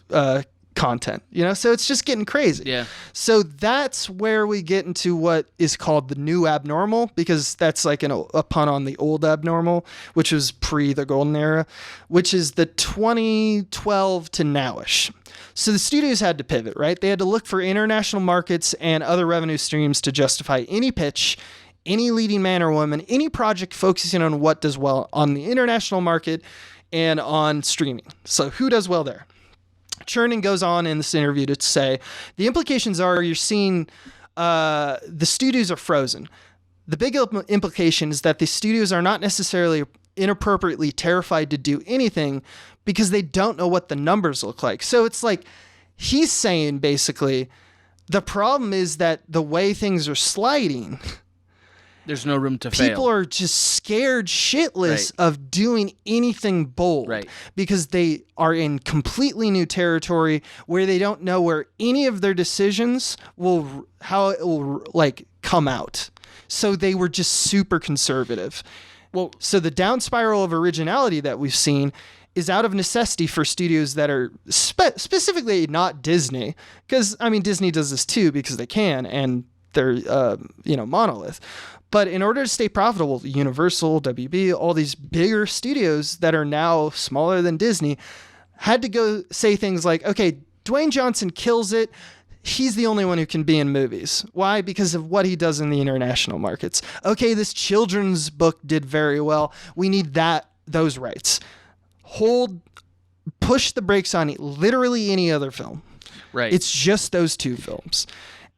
content, so it's just getting crazy. Yeah. So that's where we get into what is called the new abnormal, because that's like a pun on the old abnormal, which was pre the golden era, which is the 2012 to nowish. So the studios had to pivot, right? They had to look for international markets and other revenue streams to justify any pitch, any leading man or woman, any project focusing on what does well on the international market and on streaming. So who does well there? Cherishing goes on in this interview to say, the implications are you're seeing the studios are frozen. The big implication is that the studios are not necessarily inappropriately terrified to do anything because they don't know what the numbers look like. So it's like he's saying, basically, the problem is that the way things are sliding, there's no room to fail. People are just scared shitless of doing anything bold, because they are in completely new territory where they don't know where any of their decisions how it will come out. So they were just super conservative. Well, so the down spiral of originality that we've seen is out of necessity for studios that are specifically not Disney, because Disney does this too because they can, and they're monolith. But in order to stay profitable, Universal, WB, all these bigger studios that are now smaller than Disney had to go say things like, okay, Dwayne Johnson kills it. He's the only one who can be in movies. Why? Because of what he does in the international markets. Okay, this children's book did very well. We need those rights. Push the brakes on literally any other film. Right. It's just those two films.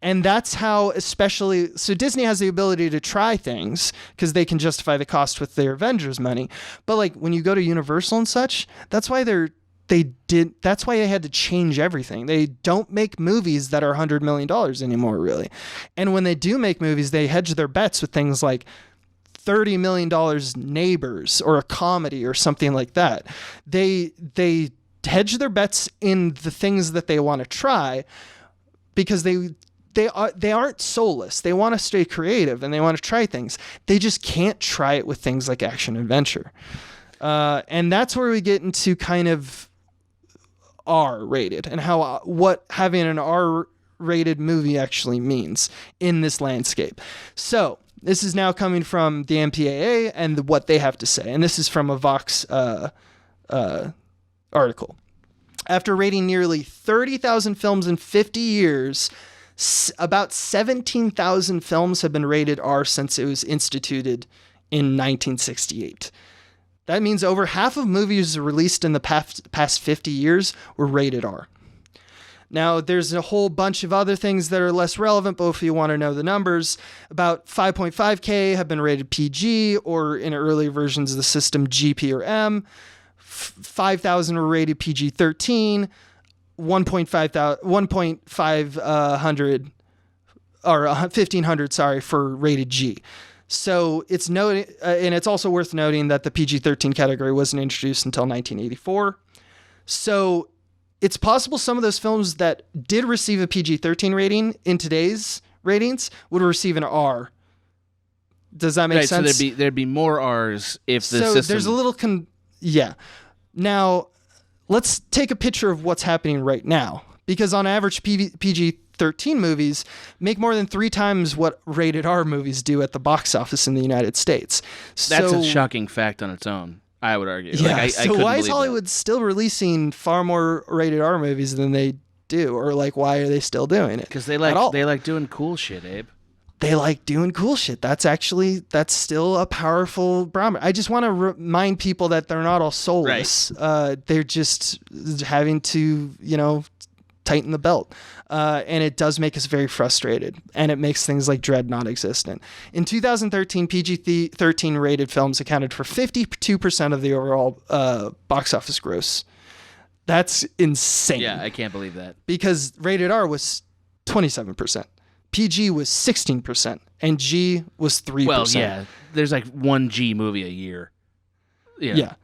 And that's how, so Disney has the ability to try things because they can justify the cost with their Avengers money. But when you go to Universal and such, that's why they that's why they had to change everything. They don't make movies that are $100 million anymore, really. And when they do make movies, they hedge their bets with things like $30 million Neighbors or a comedy or something like that. They hedge their bets in the things that they want to try because they aren't soulless. They want to stay creative and they want to try things. They just can't try it with things like action adventure. And that's where we get into kind of R-rated and what having an R-rated movie actually means in this landscape. So this is now coming from the MPAA and what they have to say. And this is from a Vox article. After rating nearly 30,000 films in 50 years, about 17,000 films have been rated R since it was instituted in 1968. That means over half of movies released in the past 50 years were rated R. Now, there's a whole bunch of other things that are less relevant, but if you want to know the numbers, about 5.5K have been rated PG, or in early versions of the system, GP or M. 5,000 were rated PG-13. 1,500 for rated G. So it's and it's also worth noting that the PG-13 category wasn't introduced until 1984. So it's possible some of those films that did receive a PG-13 rating in today's ratings would receive an R. Does that make sense? So there'd be more R's if the system... there's a little... Yeah. Now, let's take a picture of what's happening right now. Because on average, PG-13 movies make more than 3 times what rated R movies do at the box office in the United States. That's a shocking fact on its own, I would argue. Yeah, so why is Hollywood still releasing far more rated R movies than they do? Or why are they still doing it? Because they like doing cool shit, Abe. They like doing cool shit. That's still a powerful barometer. I just want to remind people that they're not all soulless. Right. They're just having to, tighten the belt. And it does make us very frustrated. And it makes things like Dredd non-existent. In 2013, PG-13 rated films accounted for 52% of the overall box office gross. That's insane. Yeah, I can't believe that. Because rated R was 27%. PG was 16%. And G was 3%. Well, yeah. There's like one G movie a year. Yeah.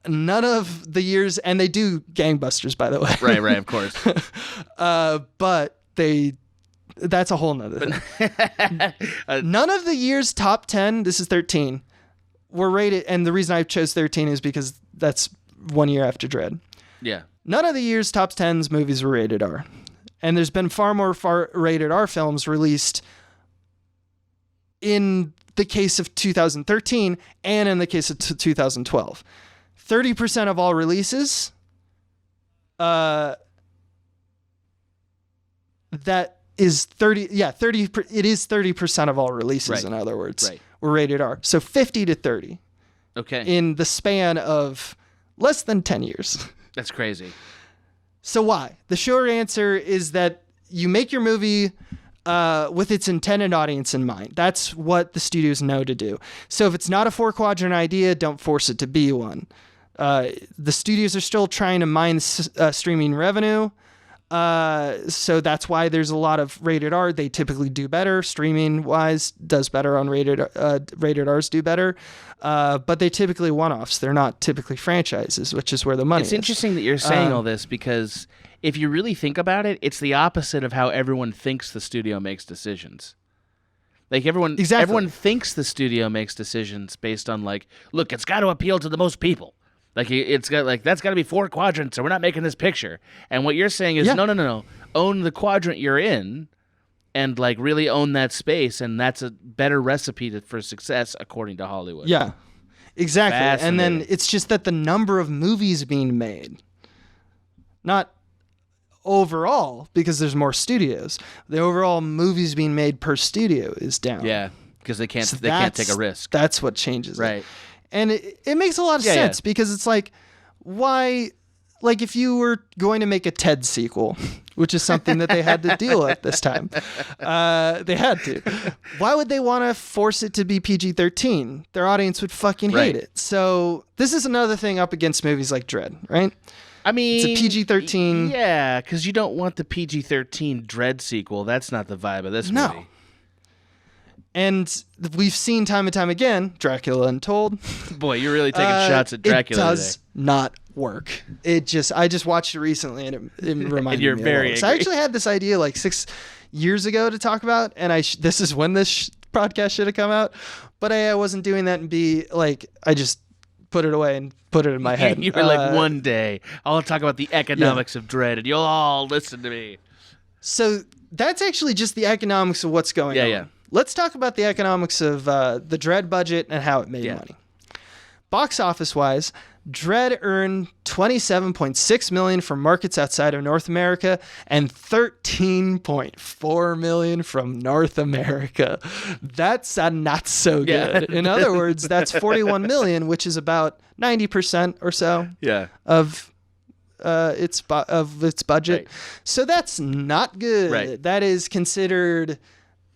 None of the years, and they do gangbusters, by the way. Right, of course. But that's a whole nother thing. None of the years top 10, this is 13, were rated, and the reason I chose 13 is because that's 1 year after Dredd. Yeah. None of the years top 10's movies were rated R. And there's been far more rated R films released in the case of 2013 and in the case of 2012. 30% of all releases, that is 30, it is 30% of all releases, right. In other words, right. Were rated R. So 50 to 30. Okay. In the span of less than 10 years. That's crazy. So why? The short answer is that you make your movie with its intended audience in mind. That's what the studios know to do. So if it's not a 4-quadrant idea, don't force it to be one. The studios are still trying to mine streaming revenue. So that's why there's a lot of rated R. They typically do better. Streaming wise does better on rated R's do better. But they typically one-offs. They're not typically franchises, which is where the money is. It's interesting that you're saying all this because if you really think about it, it's the opposite of how everyone thinks the studio makes decisions. Like everyone thinks the studio makes decisions based on look, it's got to appeal to the most people. It's got that's got to be 4 quadrants, or we're not making this picture. And what you're saying is no. Own the quadrant you're in, and really own that space, and that's a better recipe for success according to Hollywood. Yeah, exactly. And then it's just that the number of movies being made, not overall, because there's more studios. The overall movies being made per studio is down. Yeah, because they can't take a risk. That's what changes. Right. It. And it makes a lot of sense because it's why like if you were going to make a Ted sequel, which is something that they had to deal with this time, they had to. Why would they want to force it to be PG-13? Their audience would fucking hate it. So this is another thing up against movies like Dredd, right? I mean, it's a PG-13. Yeah, because you don't want the PG-13 Dredd sequel. That's not the vibe of this movie. And we've seen time and time again, Dracula Untold. Boy, you're really taking shots at Dracula. It does not work. I just watched it recently, and it reminded me. And you're very angry. So I actually had this idea like 6 years ago to talk about, and this is when this podcast should have come out. But I wasn't doing that, and I just put it away and put it in my head. You were like, one day I'll talk about the economics of Dredd, and you'll all listen to me. So that's actually just the economics of what's going on. Yeah. Let's talk about the economics of the Dredd budget and how it made money. Box office wise, Dredd earned $27.6 million from markets outside of North America and $13.4 million from North America. That's not so good. In other words, that's $41 million, which is about 90% or so of its budget. Right. So that's not good. Right. That is considered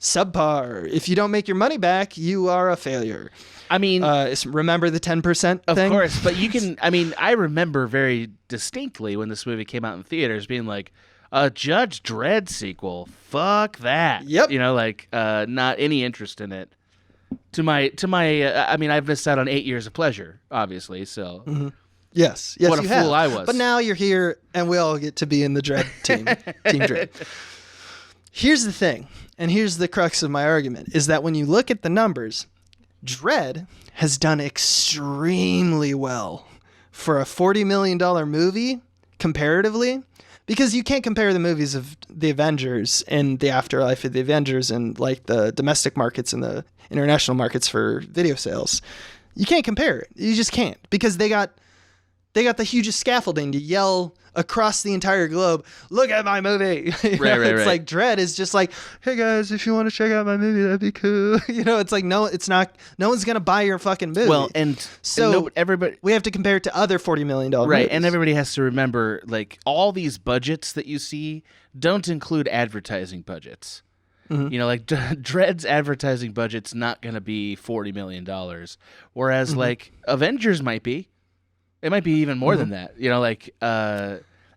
subpar. If you don't make your money back, you are a failure. I mean, remember the 10% thing? Of course, but you can, I remember very distinctly when this movie came out in theaters being like, a Judge Dredd sequel, fuck that. Yep. Not any interest in it. I've missed out on 8 years of pleasure, obviously, so. Mm-hmm. Yes, what a you fool have. I was. But now you're here, and we all get to be in the Dredd team, Team Dredd. Here's the thing, and here's the crux of my argument, is that when you look at the numbers, Dredd has done extremely well for a $40 million movie, comparatively, because you can't compare the movies of the Avengers and the afterlife of the Avengers and like the domestic markets and the international markets for video sales. You can't compare it. You just can't, because they got the hugest scaffolding to yell across the entire globe, look at my movie. It's like Dredd is just like, hey guys, if you want to check out my movie, that'd be cool. It's like, no, it's not. No one's going to buy your fucking movie. Well, everybody, we have to compare it to other $40 million right, movies. and everybody has to remember, like, all these budgets that you see don't include advertising budgets. Mm-hmm. Like Dredd's advertising budget's not going to be $40 million, whereas like Avengers might be. It might be even more than that,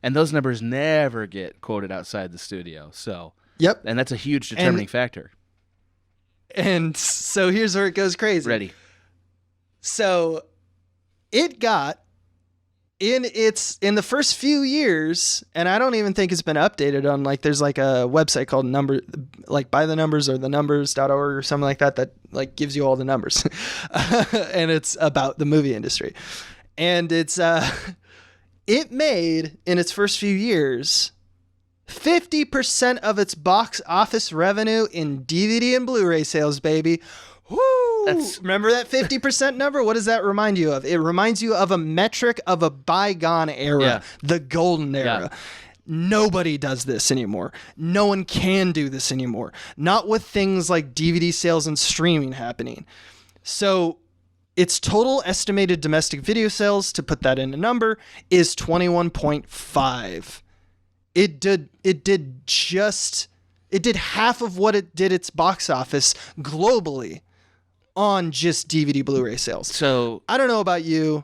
and those numbers never get quoted outside the studio. So, yep. And that's a huge determining factor. And so here's where it goes crazy. Ready. So it got in the first few years, and I don't even think it's been updated on there's like a website called by the numbers or thenumbers.org or something like that like gives you all the numbers. And it's about the movie industry. And it made, in its first few years, 50% of its box office revenue in DVD and Blu-ray sales, baby. Woo! Remember that 50% number? What does that remind you of? It reminds you of a metric of a bygone era, the golden era. Yeah. Nobody does this anymore. No one can do this anymore. Not with things like DVD sales and streaming happening. So its total estimated domestic video sales, to put that in a number, is 21.5. It did half of what it did its box office globally on just DVD Blu-ray sales. So I don't know about you.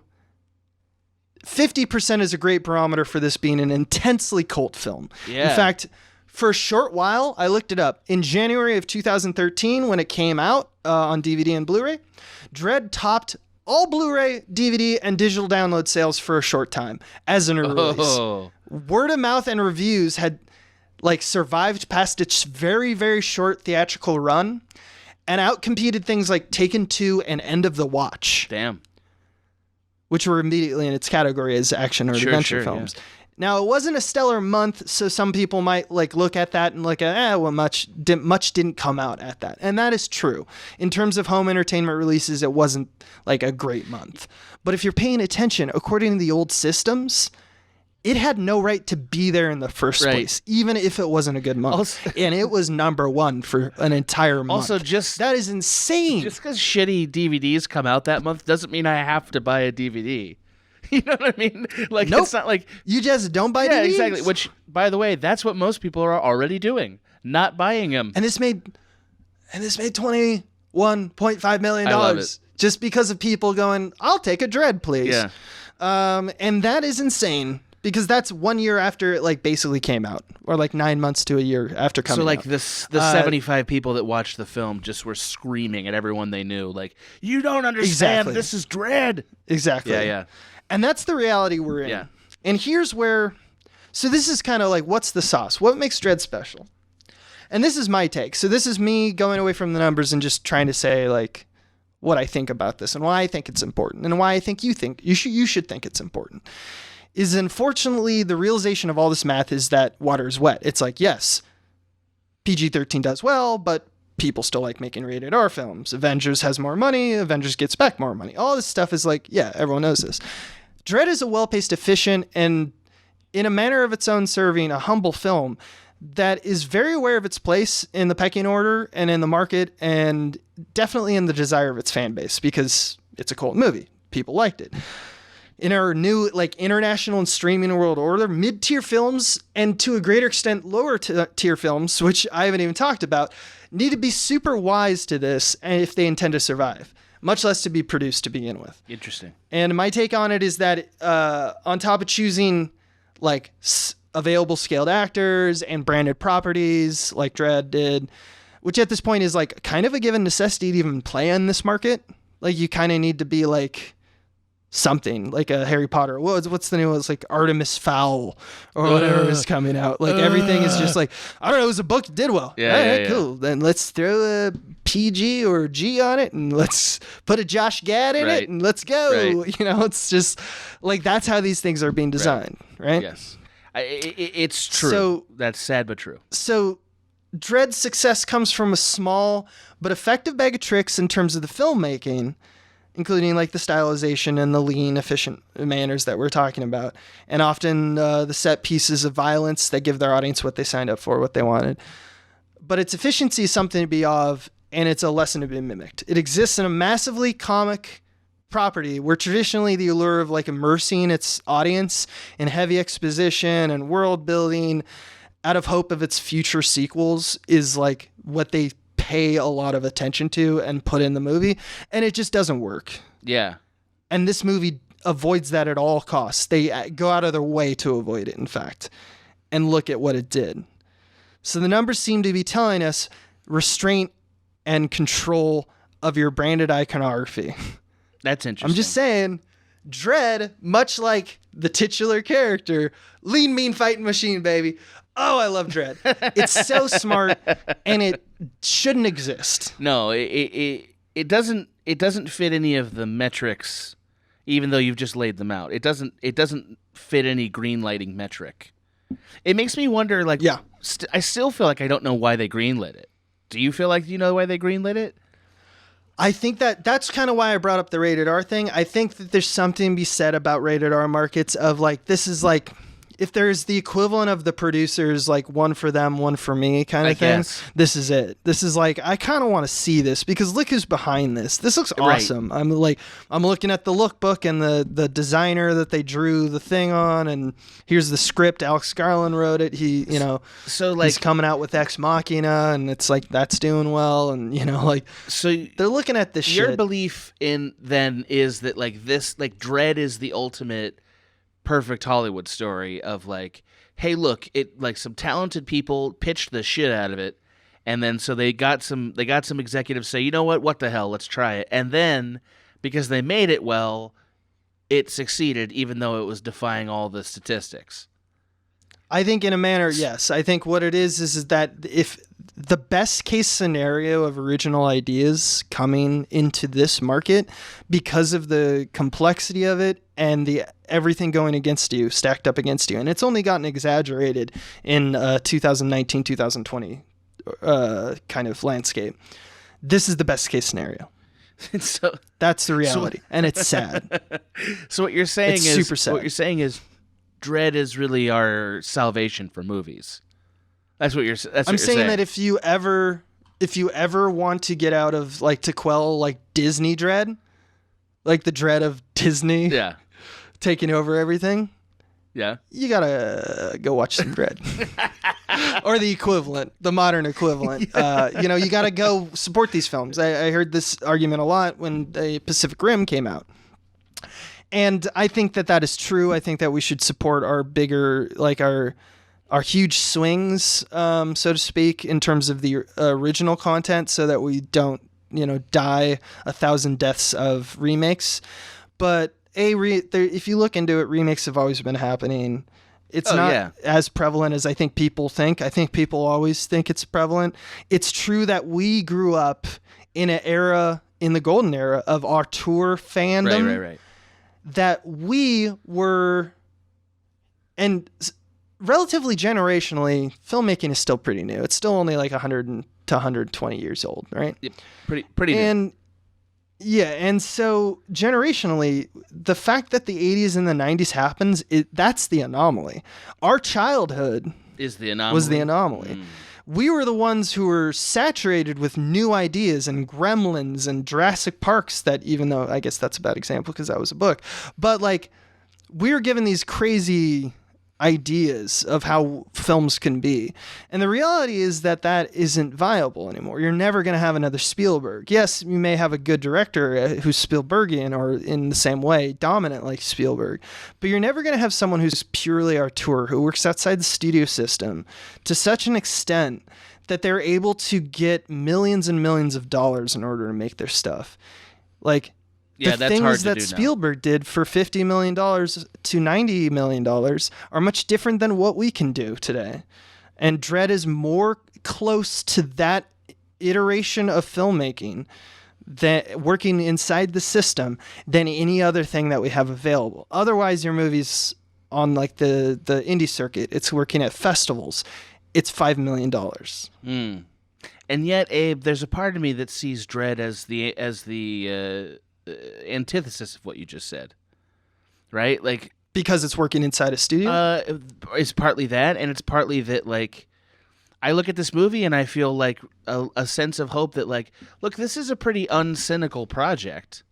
50% is a great barometer for this being an intensely cult film. Yeah. In fact, for a short while, I looked it up. In January of 2013, when it came out on DVD and Blu-ray, Dredd topped all Blu-ray, DVD, and digital download sales for a short time as an release. Oh. Word of mouth and reviews had survived past its very, very short theatrical run and outcompeted things like Taken 2 and End of the Watch. Damn. Which were immediately in its category as action or adventure films. Yeah. Now, it wasn't a stellar month, so some people might look at that and much didn't come out at that. And that is true. In terms of home entertainment releases, it wasn't a great month. But if you're paying attention, according to the old systems, it had no right to be there in the first place, even if it wasn't a good month. And it was number one for an entire month. Also, that is insane. Just because shitty DVDs come out that month doesn't mean I have to buy a DVD. You know what I mean? Like, Nope. it's not like... You just don't buy Yeah, DVDs. exactly. Which, by the way, that's what most people are already doing. Not buying them. And this made $21.5 million. I love it. Just because of people going, I'll take a Dredd, please. Yeah. And that is insane because that's 1 year after it like basically came out, or like 9 months to a year after coming out. So like the 75 people that watched the film just were screaming at everyone they knew, like, you don't understand, Exactly. this is Dredd. Exactly. Yeah. And that's the reality we're in. Yeah. And here's where, so this is kind of like, what's the sauce? What makes Dredd special? And this is my take. So this is me going away from the numbers and just trying to say like what I think about this and why I think it's important and why I think you should think it's important. Is unfortunately the realization of all this math is that water is wet. It's like, yes, PG-13 does well, but people still like making rated R films. Avengers has more money. Avengers gets back more money. All this stuff is like, yeah, everyone knows this. Dredd is a well-paced, efficient, and in a manner of its own serving a humble film that is very aware of its place in the pecking order and in the market and definitely in the desire of its fan base because it's a cult movie. People liked it. In our new like international and streaming world order, mid-tier films and to a greater extent lower tier films, which I haven't even talked about, need to be super wise to this if they intend to survive, much less to be produced to begin with. Interesting. And my take on it is that on top of choosing like available scaled actors and branded properties like Dredd did, which at this point is like kind of a given necessity to even play in this market. Like you kind of need to be like something like a Harry Potter. What's the new one? It's like Artemis Fowl or whatever is coming out. Like everything is just like, I don't know, it was a book that did well. Yeah, All right, yeah. cool. Then let's throw a PG or G on it and let's put a Josh Gad in Right. it and let's go. Right. You know, it's just like that's how these things are being designed, right? Yes. It's true. So- That's sad but true. So Dredd's success comes from a small but effective bag of tricks in terms of the filmmaking, including like the stylization and the lean, efficient manners that we're talking about, and often the set pieces of violence that give their audience what they signed up for, what they wanted. But its efficiency is something to be of, and it's a lesson to be mimicked. It exists in a massively comic property where traditionally the allure of like immersing its audience in heavy exposition and world building out of hope of its future sequels is like what they pay a lot of attention to and put in the movie, and it just doesn't work. Yeah. And this movie avoids that at all costs. They go out of their way to avoid it, in fact, and look at what it did. So the numbers seem to be telling us restraint and control of your branded iconography. That's interesting. I'm just saying, Dredd, much like the titular character, lean, mean fighting machine, baby. Oh, I love Dredd. It's so smart, and it shouldn't exist. No, it doesn't fit any of the metrics, even though you've just laid them out. It doesn't fit any green lighting metric. It makes me wonder, like, Yeah. I still feel like I don't know why they greenlit it. Do you feel like you know why they greenlit it? I think that's kind of why I brought up the rated R thing. I think that there's something to be said about rated R markets of like, this is like, if there's the equivalent of the producers, like one for them, one for me kind I of thing, guess. this is it. This is like, I kind of want to see this because look who's behind this. This looks Right. awesome. I'm looking at the lookbook and the designer that they drew the thing on, and here's the script. Alex Garland wrote it. So like, He's coming out with Ex Machina, and it's like that's doing well, and like so they're looking at this your shit. belief in then is that like this, like Dredd is the ultimate perfect Hollywood story of like, hey, look, it like some talented people pitched the shit out of it, and then so they got some executives say, you know what the hell, let's try it, and then because they made it well, it succeeded even though it was defying all the statistics. I think in a manner, yes. I think what it is that if the best case scenario of original ideas coming into this market because of the complexity of it and the everything going against you, stacked up against you, and it's only gotten exaggerated in 2019, 2020 kind of landscape. This is the best case scenario. So That's the reality, and it's sad. So what you're saying It's is super sad. What you're saying is Dredd is really our salvation for movies. That's what you're I'm saying that if you ever want to get out of like to quell like Disney Dredd, like the dread of Disney, yeah. taking over everything, Yeah. you gotta go watch some Dredd. Or the equivalent, the modern equivalent. You gotta go support these films. I heard this argument a lot when the Pacific Rim came out. And I think that is true. I think that we should support our bigger, like our huge swings, so to speak, in terms of the original content, so that we don't, die 1,000 deaths of remakes. But if you look into it, remakes have always been happening. It's not as prevalent as I think people think. I think people always think it's prevalent. It's true that we grew up in an era, in the golden era of auteur fandom. Right. That we were, and relatively generationally, filmmaking is still pretty new. It's still only like 100 to 120 years old, right? Yep. Pretty new. And so generationally, the fact that the 80s and the 90s happens, that's the anomaly. Our childhood was the anomaly. We were the ones who were saturated with new ideas and Gremlins and Jurassic Parks, that, even though I guess that's a bad example because that was a book, but like we were given these crazy ideas of how films can be. And the reality is that isn't viable anymore. You're never going to have another Spielberg. Yes, you may have a good director who's Spielbergian or in the same way dominant like Spielberg, but you're never going to have someone who's purely auteur, who works outside the studio system to such an extent that they're able to get millions and millions of dollars in order to make their stuff. Like, the things that Spielberg did for $50 million to $90 million are much different than what we can do today. And Dredd is more close to that iteration of filmmaking, that working inside the system, than any other thing that we have available. Otherwise, your movie's on like the indie circuit. It's working at festivals. It's $5 million. And yet, Abe, there's a part of me that sees Dredd as the antithesis of what you just said, right? Like, because it's working inside a studio. It's partly that, and it's partly that, like, I look at this movie and I feel like a sense of hope that, like, look, this is a pretty uncynical project.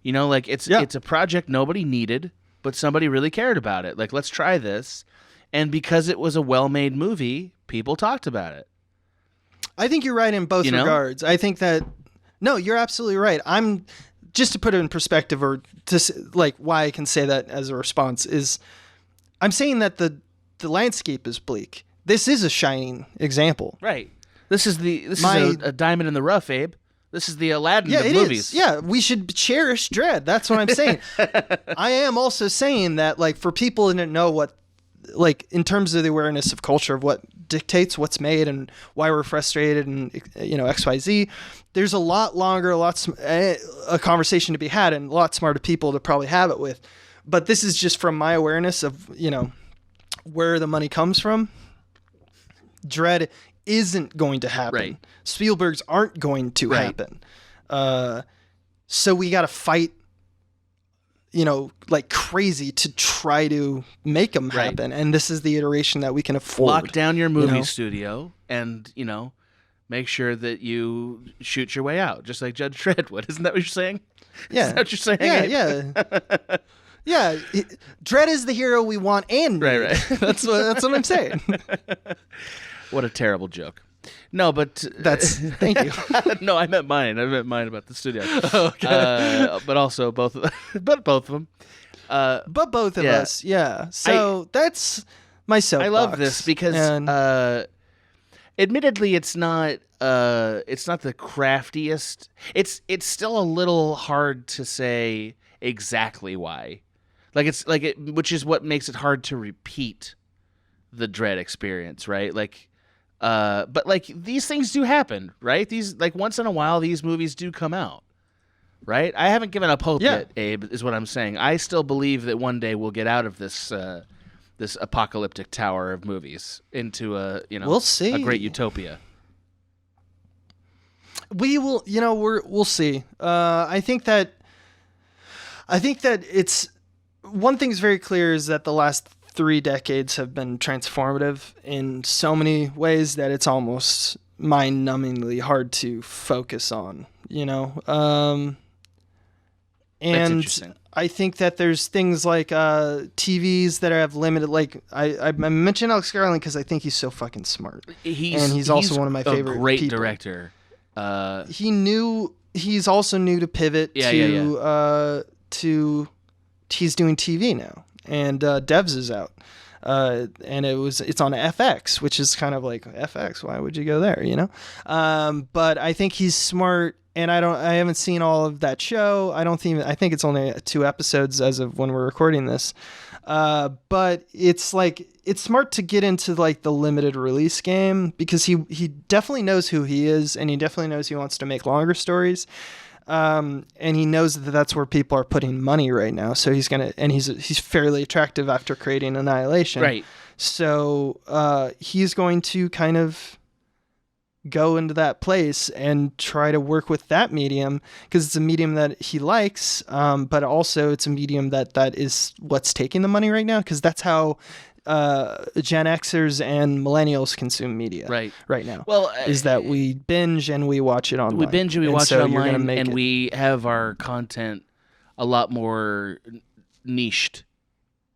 Like it's a project nobody needed, but somebody really cared about it. Like, let's try this, and because it was a well-made movie, people talked about it. I think you're right in both regards. I think that you're absolutely right. Just to put it in perspective, or to like why I can say that as a response, is I'm saying that the landscape is bleak. This is a shining example. Right. This is a diamond in the rough, Abe. This is the Aladdin of movies. Yeah, we should cherish Dredd. That's what I'm saying. I am also saying that, like, for people who didn't know what, like, in terms of the awareness of culture, of what dictates what's made and why we're frustrated and, XYZ, there's a lot longer, a conversation to be had, and a lot smarter people to probably have it with. But this is just from my awareness of, where the money comes from. Dredd isn't going to happen. Right. Spielberg's aren't going to happen. So we got to fight, like crazy to try to make them happen. And this is the iteration that we can afford. Lock down your movie studio and, make sure that you shoot your way out, just like Judge Dredd would. Isn't that what you're saying? Yeah. Is that what you're saying? Yeah. Yeah. Dredd is the hero we want and need. Right. That's what I'm saying. What a terrible joke. No, but thank you. No, I meant mine. About the studio. Okay. But also both of them. But both of us, yeah. So that's my soapbox. I love this because, admittedly, it's not the craftiest. It's still a little hard to say exactly why. Which is what makes it hard to repeat the Dredd experience, right? But like these things do happen, right? These, like, once in a while, these movies do come out, right? I haven't given up hope yet, Abe, is what I'm saying. I still believe that one day we'll get out of this apocalyptic tower of movies into we'll see. A great utopia. We will, we'll see. I think that it's, one thing's very clear is that the last 3 decades have been transformative in so many ways that it's almost mind-numbingly hard to focus on, And interesting. I think that there's things like TVs that have limited, like I mentioned Alex Garland because I think he's so fucking smart. He's also one of my favorite a great people. director. He's also new to pivot to he's doing TV now, and Devs is out. And it's on FX, which is kind of like FX. Why would you go there? You know? But I think he's smart, and I haven't seen all of that show. I think it's only 2 episodes as of when we're recording this. But it's smart to get into like the limited release game because he definitely knows who he is, and he definitely knows he wants to make longer stories. And he knows that that's where people are putting money right now. So he's fairly attractive after creating Annihilation. Right. So he's going to kind of go into that place and try to work with that medium because it's a medium that he likes, but also it's a medium that is what's taking the money right now because that's how Gen Xers and millennials consume media right now. Well, is that we binge and we watch it online. We binge and we watch it online, and we have our content a lot more niched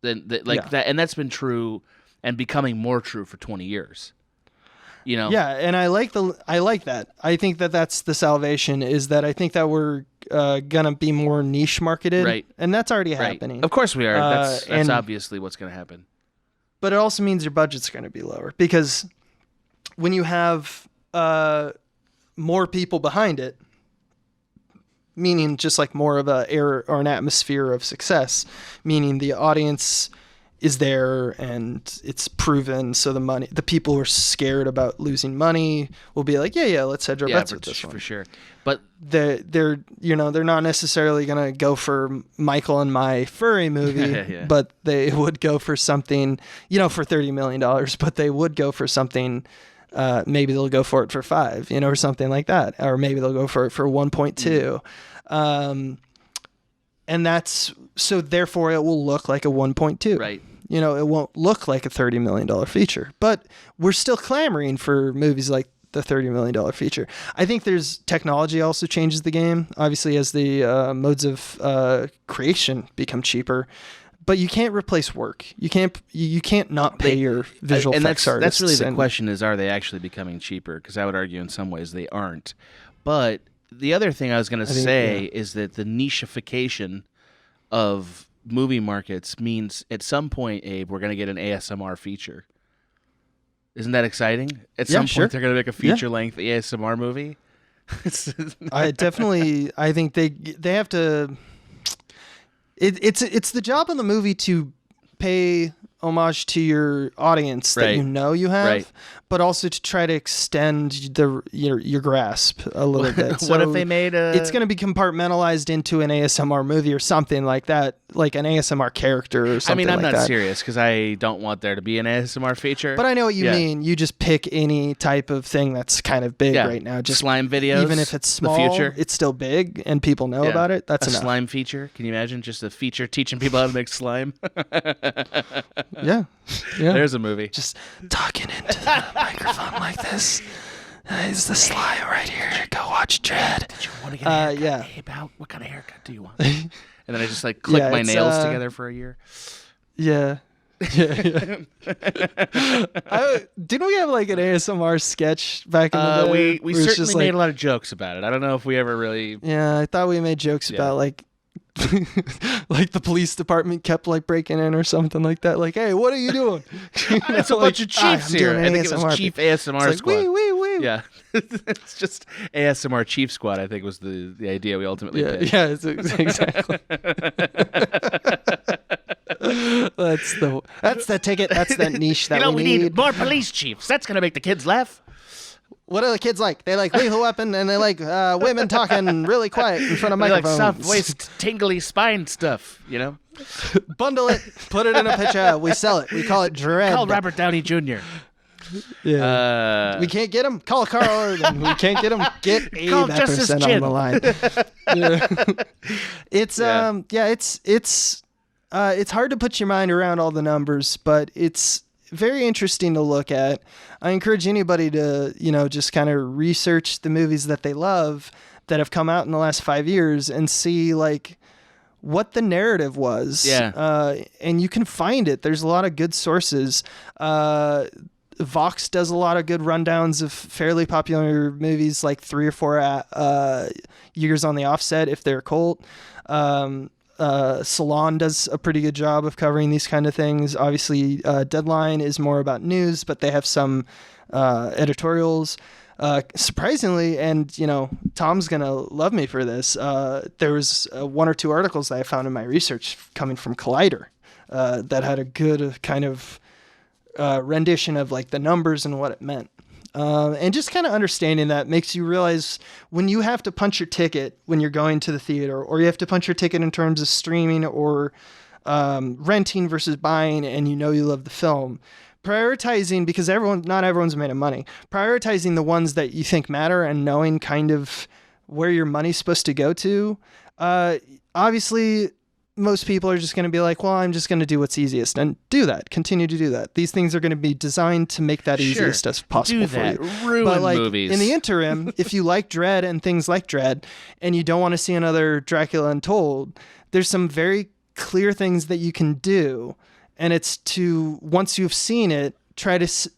than that, and that's been true and becoming more true for 20 years. You know? Yeah, and I like that. I think that's the salvation. Is that I think that we're gonna be more niche marketed, right? And that's already happening. Of course we are. That's obviously what's gonna happen. But it also means your budget's going to be lower because when you have more people behind it, meaning just like more of a air or an atmosphere of success, meaning the audience is there and it's proven. So the people who are scared about losing money will be like, yeah, let's hedge our bets with this one for sure. But they're not necessarily gonna go for Michael and my furry movie, but they would go for something, for $30 million. But they would go for something. Maybe they'll go for it for $5 million, or something like that, or maybe they'll go for it for 1.2. And that's so. Therefore, it will look like a 1.2. Right. It won't look like a $30 million feature, but we're still clamoring for movies like the $30 million feature. I think there's technology also changes the game, obviously, as the modes of creation become cheaper. But you can't replace work. You can't not pay your visual effects artists. That's really the question: is are they actually becoming cheaper? Because I would argue in some ways they aren't. But the other thing I was going to say is that the nicheification of movie markets means at some point, Abe, we're going to get an ASMR feature. Isn't that exciting? At some point, they're going to make a feature-length ASMR movie. I think they have to. It's the job of the movie to pay homage to your audience that you have, but also to try to extend your grasp a little bit. What if they made it's going to be compartmentalized into an ASMR movie or something like that, like an ASMR character or something like that. I'm not serious because I don't want there to be an ASMR feature. But I know what you mean. You just pick any type of thing that's kind of big right now. Just slime videos. Even if it's small, the future. It's still big and people know about it. That's enough. Slime feature. Can you imagine just a feature teaching people how to make slime? Yeah. There's a movie. Just talking into the microphone like this. Is the slime right here? Go watch Dredd. Did you want to get a haircut? Hey, what kind of haircut do you want? And then I just click my nails together for a year. Yeah. Didn't we have an ASMR sketch back in the day? We certainly made a lot of jokes about it. I don't know if we ever really. Yeah, I thought we made jokes about the police department kept breaking in or something like that. Hey, what are you doing? It's a bunch of chiefs here. I think it was Chief ASMR Squad. Wee. Yeah, it's just ASMR Chief Squad. I think was the idea we ultimately did. Yeah, exactly. That's the ticket. That's the niche that we need. More police chiefs. That's gonna make the kids laugh. What do the kids like? They like Lethal Weapon, and they like women talking really quiet in front of microphones. They like soft voiced, tingly spine stuff, Bundle it, put it in a picture, we sell it. We call it Dredd. Call Robert Downey Jr. Yeah. We can't get him? Call Carl Urban. We can't get him? Get Abe Epperson on the line. It's hard to put your mind around all the numbers, but it's very interesting to look at. I encourage anybody to, just kind of research the movies that they love that have come out in the last 5 years and see what the narrative was. And you can find it. There's a lot of good sources. Vox does a lot of good rundowns of fairly popular movies, like 3 or 4 years on the offset if they're a cult. Salon does a pretty good job of covering these kind of things. Obviously, Deadline is more about news, but they have some editorials. Surprisingly, and Tom's gonna love me for this, there was 1 or 2 articles that I found in my research coming from Collider that had a good kind of rendition of like the numbers and what it meant. And just kind of understanding that makes you realize when you have to punch your ticket when you're going to the theater, or you have to punch your ticket in terms of streaming or renting versus buying, and you love the film, prioritizing, because not everyone's made of money, prioritizing the ones that you think matter and knowing kind of where your money's supposed to go to. Obviously, most people are just going to be like, well, I'm just going to do what's easiest, and do that. Continue to do that. These things are going to be designed to make that easiest as possible for you. Ruin movies. In the interim, if you like Dredd and things like Dredd, and you don't want to see another Dracula Untold, there's some very clear things that you can do. And it's to, once you've seen it,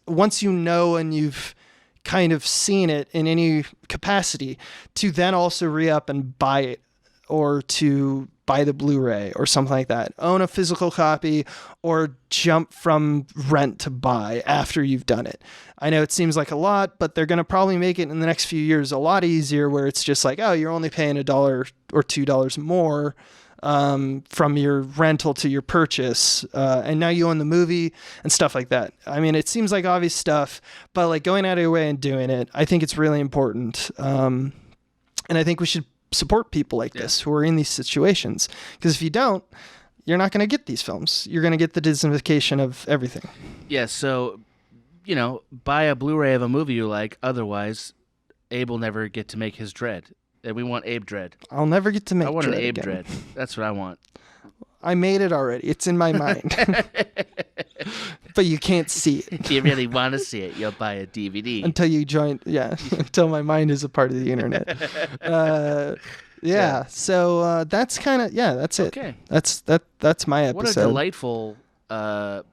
once you know and you've kind of seen it in any capacity, to then also re-up and buy it, or to buy the Blu-ray or something like that. Own a physical copy, or jump from rent to buy after you've done it. I know it seems like a lot, but they're going to probably make it in the next few years a lot easier, where it's just like, oh, you're only paying $1 or $2 more from your rental to your purchase, and now you own the movie and stuff like that. I mean, it seems like obvious stuff, but like going out of your way and doing it, I think it's really important. And I think we should support people like this who are in these situations, because if you don't, you're not going to get these films. You're going to get the Disneyfication of everything. Yeah, so, buy a Blu-ray of a movie you like, otherwise Abe will never get to make his Dredd. And we want Abe Dredd. I'll never get to make Dredd. I want an Abe again. Dredd. That's what I want. I made it already. It's in my mind. But you can't see it. If you really want to see it, you'll buy a DVD. Until you join, until my mind is a part of the internet. So that's kind of, that's it. Okay. That's my episode. What a delightful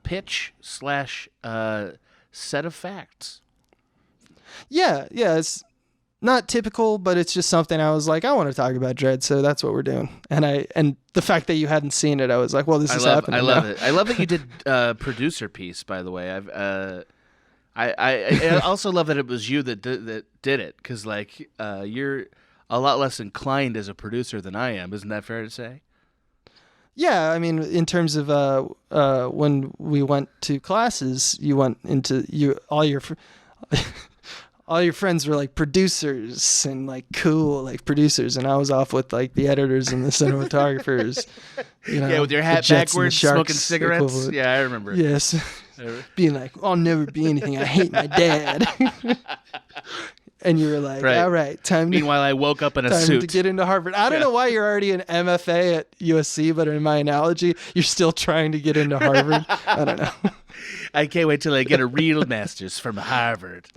pitch / set of facts. Yeah, it's not typical, but it's just something I was like, I want to talk about Dredd, so that's what we're doing. And the fact that you hadn't seen it, I was like, well, this is happening. I love it. I love that you did Producerpiece, by the way. I also love that it was you that did it, because you're a lot less inclined as a producer than I am. Isn't that fair to say? Yeah, I mean, in terms of when we went to classes, you went into all your friends were like producers and like cool like producers, and I was off with like the editors and the cinematographers. With your hat backwards, smoking cigarettes. Equivalent. Yeah, I remember. Yes, being like, I'll never be anything. I hate my dad. And you were like, all right, time. Meanwhile, I woke up in a suit to get into Harvard. I don't know why you're already an MFA at USC, but in my analogy, you're still trying to get into Harvard. I don't know. I can't wait till I get a real master's from Harvard.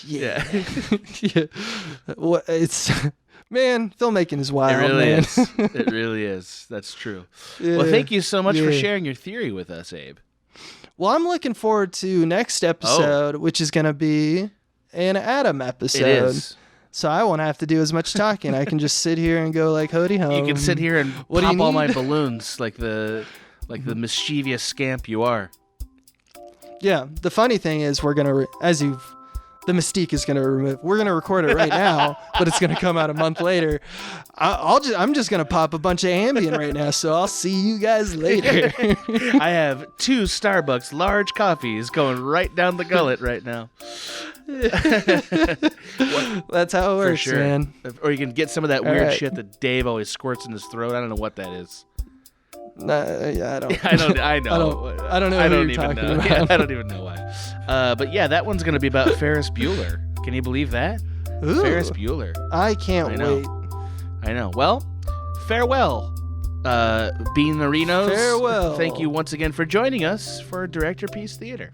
Yeah. Well, it's, man, filmmaking is wild. It really man. is. It really is. That's true. Yeah. Well, thank you so much for sharing your theory with us, Abe. Well, I'm looking forward to next episode, which is going to be an Adam episode. It is. So I won't have to do as much talking. I can just sit here and go like, "Hody home." You can sit here and pop all my balloons like the mischievous scamp you are. Yeah. The funny thing is, we're gonna the mystique is gonna remove. We're gonna record it right now, but it's gonna come out a month later. I'm just gonna pop a bunch of Ambien right now, so I'll see you guys later. I have 2 Starbucks large coffees going right down the gullet right now. That's how it works, for sure. Man. Or you can get some of that weird shit that Dave always squirts in his throat. I don't know what that is. Yeah, I don't. I know. I don't know. I don't even know. Yeah, I don't even know why. But yeah, that one's gonna be about Ferris Bueller. Can you believe that? Ooh, Ferris Bueller. I can't wait. I know. Well, farewell, Bean Marinos. Farewell. Thank you once again for joining us for Directorpiece Theater.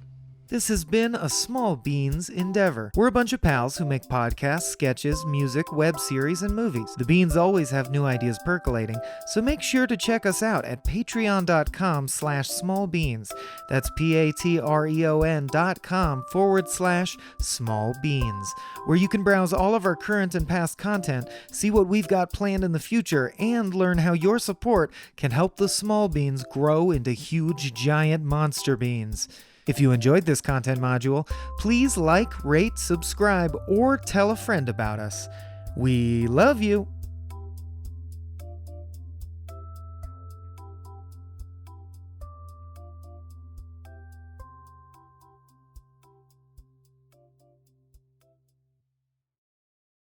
This has been a Small Beans endeavor. We're a bunch of pals who make podcasts, sketches, music, web series, and movies. The beans always have new ideas percolating, so make sure to check us out at patreon.com/smallbeans. That's patreon.com/smallbeans, where you can browse all of our current and past content, see what we've got planned in the future, and learn how your support can help the small beans grow into huge, giant monster beans. If you enjoyed this content module, please like, rate, subscribe, or tell a friend about us. We love you!